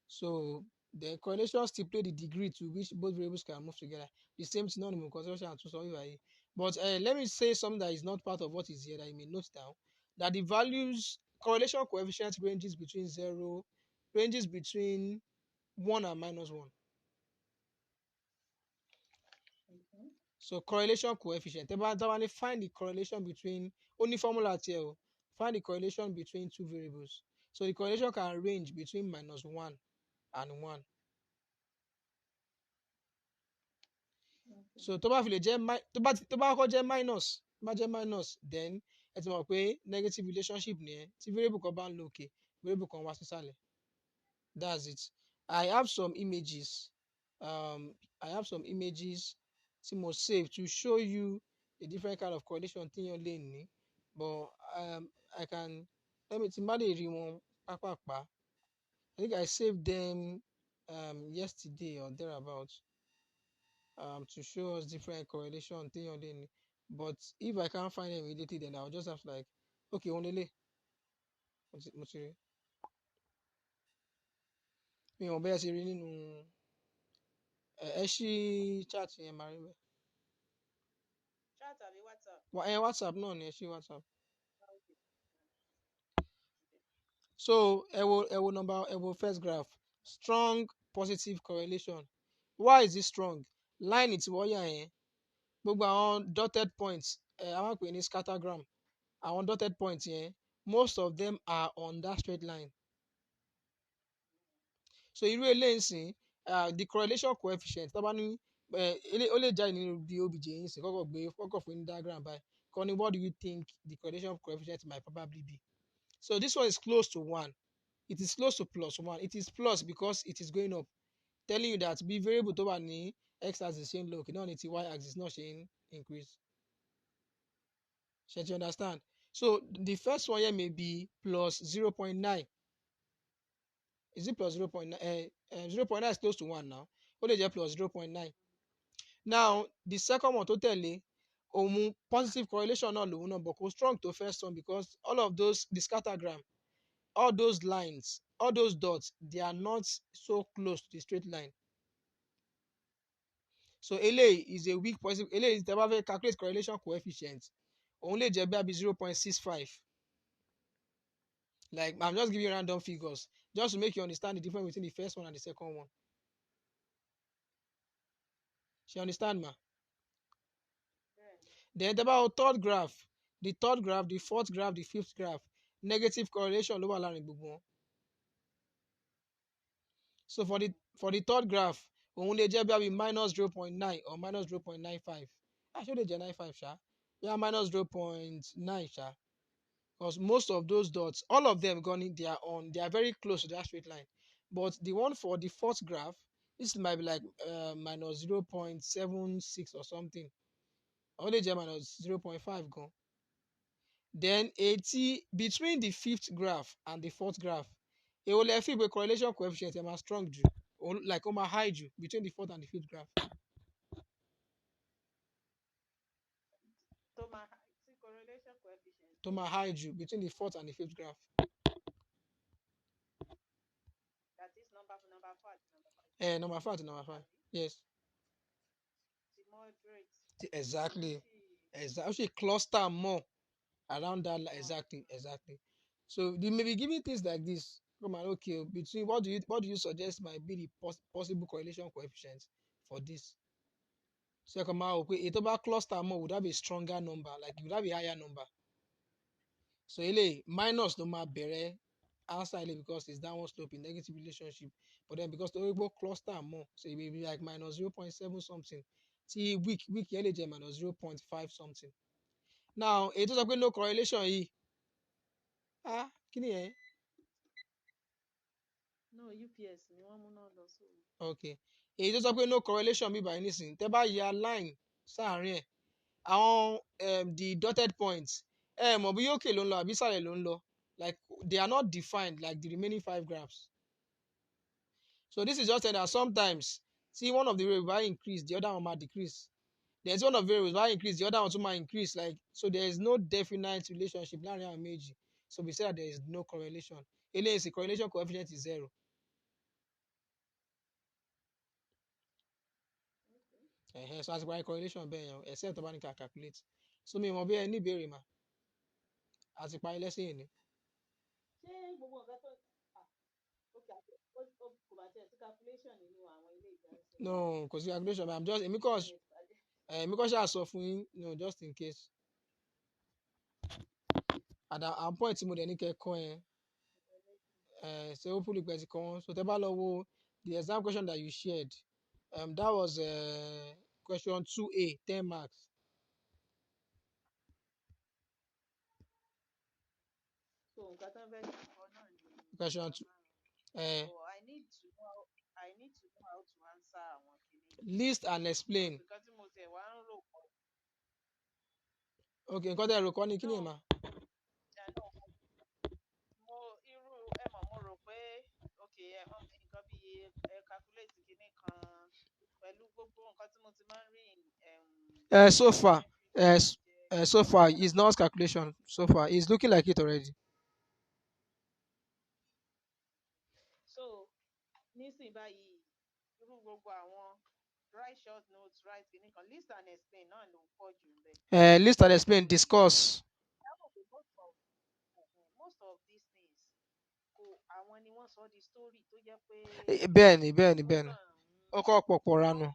So the correlation stipulate the degree to which both variables can move together. The same synonym consideration and two. But let me say something that is not part of what is here that you may note down, that the values correlation coefficient ranges between 1 and -1. So correlation coefficient. Find the correlation between only formula here. Find the correlation between two variables. So the correlation can range between -1 and 1. So tó bá fi lè jẹ́ tó bá kọ́kọ́ jẹ́ minus, then ẹ ti mọ̀ pé negative relationship nìyẹn. Tí variable kan bá ń lọ òkè, variable kan wá sísàlẹ̀. That's it. I have some images. Tí mo save to show you a different kind of correlation tíyàn lè ní. But I can tí n bá lè rí wọn pápápá. I think I saved them yesterday or thereabout. To show us different correlation tíyàn lè ní. But if I can't find them immediately, then I'll just have to like, okay, òun lélẹ̀. Mo ti rí. Mi ò mọ̀ bẹ́ẹ̀ ṣe rí nínú ẹ ṣí chat yẹn máa rí bẹ́ẹ̀. Chat àbí WhatsApp? WhatsApp náà ni ẹ ṣí WhatsApp. So ẹ wo first graph, strong positive correlation. Why is it strong? Line ti wọ́n yà yẹn, gbogbo àwọn dotted points a máa ń pè ní scattergram. Àwọn dotted points yẹn, most of them are on that straight line. So irú eléyìí sìn, the correlation coefficient tó bá ní ó lè jáde nínú bí obj yìí sìn, kọ́kọ́ fún ní diagram báyìí. Kọ́ni, what do you think the correlation coefficient might probably be? So this one is close to 1. It is close to +1. It is plus because it is going up. telling you that bí variable tó wà ní x axis ṣe ń lọ òkè náà ni ti y axis náà ṣe ń increase. Ṣé you understand? So the first one here may be plus 0.9. Is it plus 0.9? 0.9 is close to 1 now. Ó lè jẹ́ plus 0.9. Now the second one tó tẹ̀lé òun positive correlation náà lòun náà but kò strong to first one because all of those the scattergram, all those lines, all those dots, they are not so close to the straight line. So eléyìí is a weak positive. Eléyìí tẹ́ bá fẹ́ calculate correlation coefficient òun lè jẹ́ bí 0.65. Like I'm just giving you random figures just to make you understand the difference between the first one and the second one. You understand, ma? Then about third graph, the third graph, the fourth graph, the fifth graph, negative correlation ló wà láàrin gbogbo wọn. So for the third graph, òun lè jẹ́ bí minus 0.9 or minus 0.95. Actually, lè jẹ́ 95 ṣá. Yeah, minus 0.9 ṣá. Because most of those dots, all of them gone, they are very close to that straight line. But the one for the fourth graph, this might be like minus 0.76 or something. Only minus 0.5 gone. Then 80 between the fifth graph and the fourth graph, it will have a correlation coefficient strong ju, or like high ju between the fourth and the fifth graph. Correlation coefficient. High ju between the fourth and the fifth graph. That is number 5. Number 5 to number 5. Yes. The moderate. Exactly. Actually cluster more around that. Exactly. So they may be giving things like this. Come on, okay. Between what do you suggest might be the possible correlation coefficient for this? So come out, okay, it about cluster more would have a stronger number, like you would have a higher number. So ele minus no ma bere answer ele because it's downward sloping negative relationship. But then because the Oigbo cluster more, so it may be like minus 0.7 something. See weak LJ minus 0.5 something. Now it does no correlation here. Kí ni ẹ? No, UPS ni wọ́n mú náà lọ so. Okay. Èyí tó sọ pé no correlation bí báyìí nísìnyí. Tẹ́ bá ya line sáàárín ẹ̀. Àwọn the dotted points. Mọ̀ bí òkè ló ń lọ àbí ìsàlẹ̀ ló ń lọ. Like they are not defined like the remaining 5 graphs. So this is just saying that sometimes see one of the variables might increase, the other one might decrease. There's one of the variables might increase, the other one too might increase. Like so there is no definite relationship láàárín àwọn méjì. So we say that there is no correlation. Eléyìí sì correlation coefficient is 0. So as by correlation bẹ́ẹ̀ yẹn except tó bá ní ká calculate. So mi mọ̀ bí ẹ ní ìbéèrè mà. Àti parí lẹ́sìn yìí ni. Ṣé gbogbo nǹkan tó kò bá tẹ̀ sí calculation nínú àwọn ilé ìjọsìn? No, kò sí calculation but I'm just èmi kọ́ ṣáà sọ fún yín no just in case. At our point tí mo dẹ̀ ní kẹ́kọ̀ọ́ yẹn. So hopefully pẹ̀sì kan so tẹ́ bá lọ wo the exam question that you shared that was question 2A 10 marks. So nǹkan tó ń fẹ́ sọ náà ni Question 2. So I need to know how to answer àwọn kìíní. List and explain. Nǹkan tí mo tẹ̀ wá ń rò pọ̀. Okay, nǹkan tẹ́ rò kọ́ ni kí ni ẹ̀ mà? Mo rò pé nǹkan bí calculate kìíní kan pẹ̀lú gbogbo nǹkan tí mo ti máa ń rí so far it's not calculation so far it's looking like it already. So nísìnyí báyìí irú gbogbo àwọn write short notes write kìíní kan list and explain náà ló pọ̀ jù bẹ́ẹ̀. List and explain discuss. Most of these things àwọn ni wọ́n sọ di story tó jẹ́ pé. Bẹ́ẹ̀ni ọkọ̀ pọ̀pọ̀ ranu.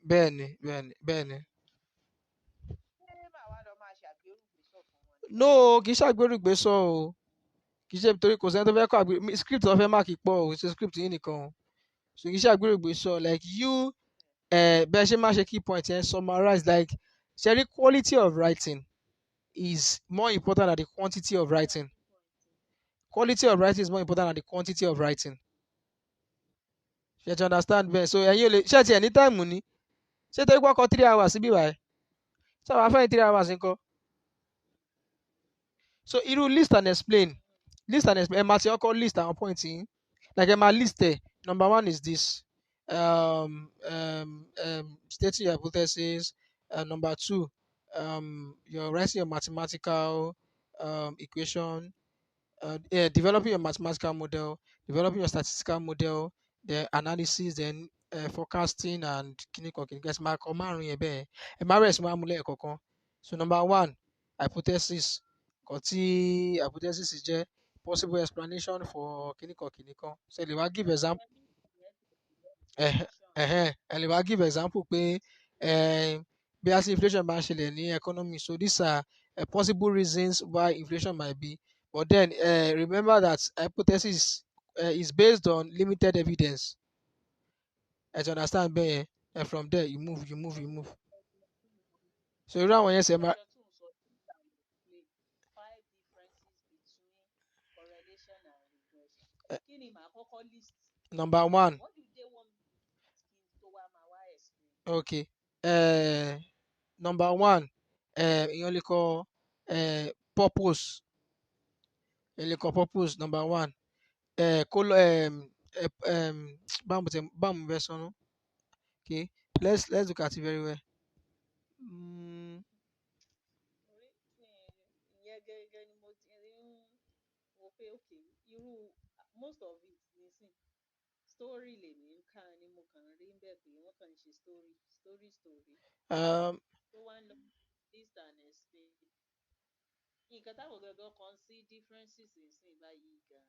Bẹ́ẹ̀ni. Ṣé màá lọ máa ṣàgbérùgbésọ̀ fún wọn? No kì í ṣàgbérùgbésọ̀ o kì í ṣe torí kò sẹ́ni tó fẹ́ kọ́ script tó fẹ́ máàkì pọ̀ o ṣe script yìí nìkan o so kì í ṣàgbérùgbésọ̀ like you bẹ́ẹ̀ ṣe máa ṣe key point yẹn summarize like ṣe rí quality of writing is more important than the quantity of writing. Quality of writing is more important than the quantity of writing. ṣe ti understand bẹ́ẹ̀ so ẹ̀yin ò lè ṣe ti ẹ̀ ní táìmù ni ṣé torí pé ọkọ̀ 3 hours síbí báyìí ṣé àwọn afẹ́yìn 3 hours nǹkan so irú list and explain ẹ máa ti ọkọ̀ list àwọn point yìí like ẹ máa list ẹ̀ number one is this stating your hypothesis number two you're writing your mathematical equation yeah, developing your mathematical model, developing your statistical model, the analysis, then forecasting and clinical. Guess mark or marun ebe. Emares mamule kokon. So number one, hypothesis. Koti hypothesis is just possible explanation for clinical. So they will give example. ìyẹn means ìyẹn ti Eh, definition. ẹ lè wá give example pé bí a ṣe inflation máa ń ṣẹlẹ̀ ní economy so these are possible reasons why inflation might be but then remember that hypothesis is based on limited evidence ẹ ti understand bẹ́ẹ̀ yẹn from there you move so irú àwọn yẹn ṣe máa Question two sọ things that will explain 5 differences between correlation and regression. Kí ni màá kọ́kọ́ list? number one What do they want me to list kí n tó wá máa wá explain? okay number one èèyàn lè kọ purpose èèyàn lè kọ purpose number one kólọ báwo mo fẹ́ sọ ọ́ okay let's look at it very well. Torí ìyẹn gẹ́gẹ́ ni mo ti ń wo pé okay irú most of it nísìn story lèmi ń kà ni mo kàn ń rí bẹ́ẹ̀ pé wọ́n kàn ń ṣe story Um, tó wá ń lọ list and explain. Nǹkan táwọn gangan kan sí differences ìsìn báyìí gan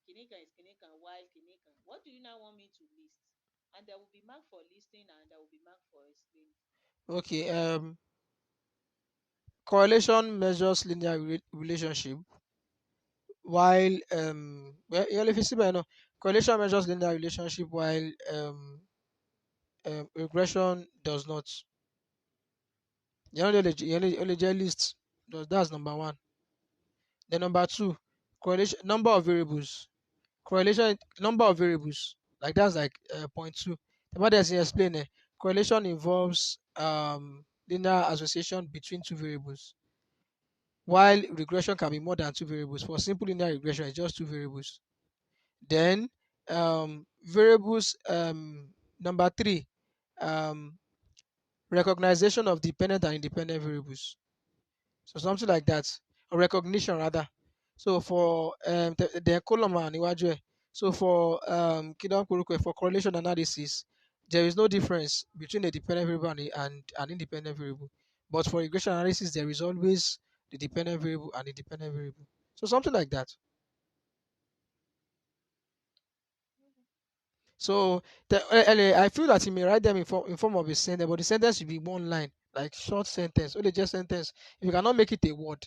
kìnìkan is kìnìkan while kìnìkan what do you now want me to list? And there will be mark for listing and there will be mark for explaining. okay. Correlation measures linear relationship, while well, if you see by now, correlation measures linear relationship, while regression does not. You only get list. That's number one. Then number two, correlation number of variables. Correlation number of variables. Like that's like point two. The what does he explain? Correlation involves linear association between two variables, while regression can be more than two variables. For simple linear regression, it's just two variables. Then variables number three, um, recognition of dependent and independent variables. So something like that, or recognition rather. So for the column and iwájú ẹ̀. So for for correlation analysis, there is no difference between a dependent variable and an independent variable. But for regression analysis, there is always the dependent variable and independent variable. So something like that. So I feel that you may write them in form of a sentence, but the sentence should be one line, like short sentence. Or they just sentence. If you cannot make it a word,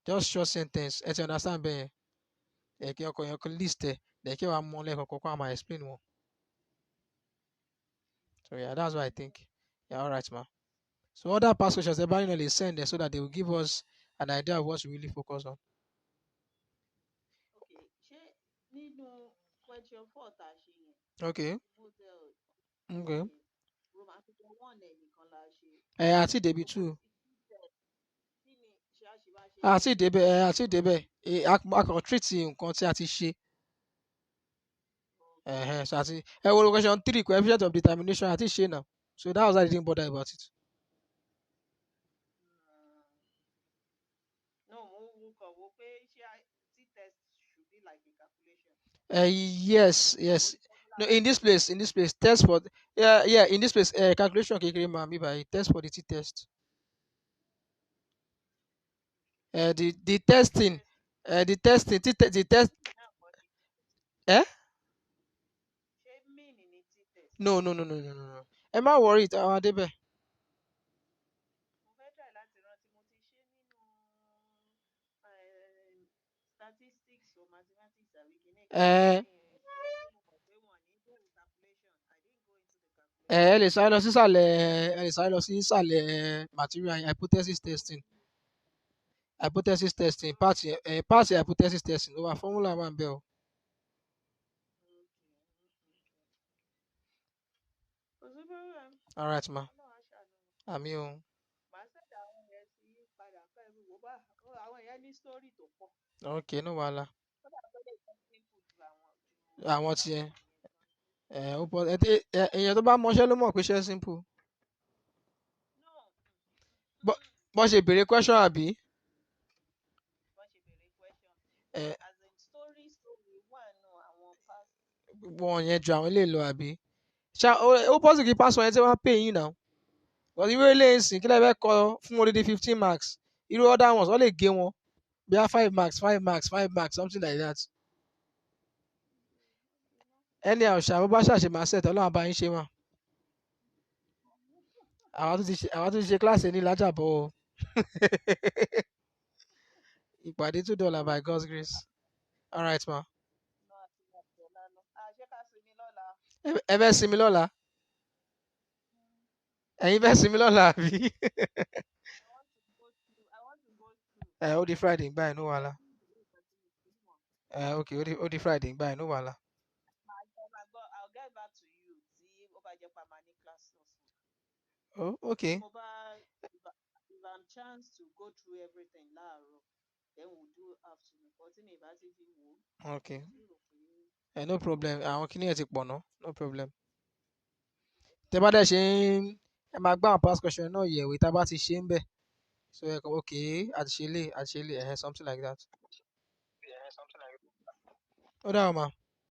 just short sentence. Ẹ ti understand bẹ́ẹ̀ yẹn? Kí ọkọ̀ yẹn kò list ẹ̀, then kí wàá mú lẹ́ẹ̀kọ̀ọ̀kan kó máa explain wọn. So yeah, that's what I think. Yeah, all right, ma. So other past questions, everybody will send there so that they will give us an idea of what we really focus on. Okay, ṣé nínú question 4 tá a ṣe yẹn Okay. model Okay. yẹn Roman figure 1 ẹ̀ nìkan la ṣe. Àti débi Tó bá two. ti tẹ̀ kí ni ṣé a ṣì máa ṣe Àti débẹ̀ àti débẹ̀ a kàn treat nǹkan tí a ti ṣe. Okay. So àti wo question 3 coefficient of determination àti ṣe now. So that was why I didn't bother about it. No, mo kàn wò pé ṣé t-test should be like a calculation. Yes. No, in this place, test for in this place, calculation kékeré máa bí báyìí, test for the t-test. The testing, the testing, the test. Ṣé mean ni t-test? No. Ẹ má worry, àwọn adébẹ̀. Mo fẹ́ try láti rántí mo ti ṣe nínú statistics or mathematics àbí kìíní kan. Mo mọ̀ pé wọ́n ní do calculation. I didn't go into the calculation. Ẹ lè sáré lọ sí ìsàlẹ̀ material hypothesis testing. Hypothesis testing, part hypothesis testing ló wà, formula wà ń bẹ̀ o. All right, ma. Ọlọ́run á ṣàánú wa. Àmì o. Màá send àwọn yẹn sí yín padà kẹ́ ẹ fi wò bá àwọn yẹn ní story tó pọ̀. Okay, no wàhálà. Kódà tó lè jẹ́ simple ju àwọn Àwọn ju tiẹ̀. àwọn yẹn gan. Ó pọ̀ èèyàn tó bá mọṣẹ́ ló mọ̀ pé iṣẹ́ simple. No, Bọ́ bọ́ ṣe béèrè question àbí? wọ́n ṣe béèrè question. Ẹ As in story wà nù àwọn past. wọn yẹn ju àwọn eléyìí lọ àbí? Ó pọ́sì kí pásọ yẹn tí wọ́n pè yín náà. But irú eléyìí sìn kí lè fẹ́ kọ fún odidi 15 marks. Irú other ones wọ́n lè gé wọn. Bí i 5 marks 5 marks 5 marks something like that. Anyhow ṣá bó bá ṣàṣe máa ṣẹ̀tẹ̀ ọlọ́run bá yín ṣe mọ̀. Àwa tún ti ṣe kíláàsì ní lájàbọ̀ o. Ìpàdé $2 by God's grace. All right ma. Náà àti àti ọ̀la lọ. Ṣé ká sinmi lọ́la? Ẹ fẹ́ sinmi lọ́la? Ẹ̀yin fẹ́ sinmi lọ́la àbí? I want to go through. Ó di Friday gbá ẹ̀ no wàhálà. Okay ó di Friday gbá ẹ̀ no wàhálà. I'll get back to you tí ó bá jẹ́ pàmò class ọ̀sán. Oh, okay. Mo bá if I'm chance to go through everything láàárọ̀, then we'll do afternoon. But tí mi bá ti fi wò ó, Okay. tí rò pé No problem. Àwọn kíní ẹ̀ ti pọ̀ ná. No problem. Tẹ bá dẹ̀ ṣe ẹ máa gbá àwọn past question náà yẹ̀wò tá a bá ti ṣe ń bẹ̀. So ẹ kọ okay àti ṣe lè something like that. Ó dáhùn ma.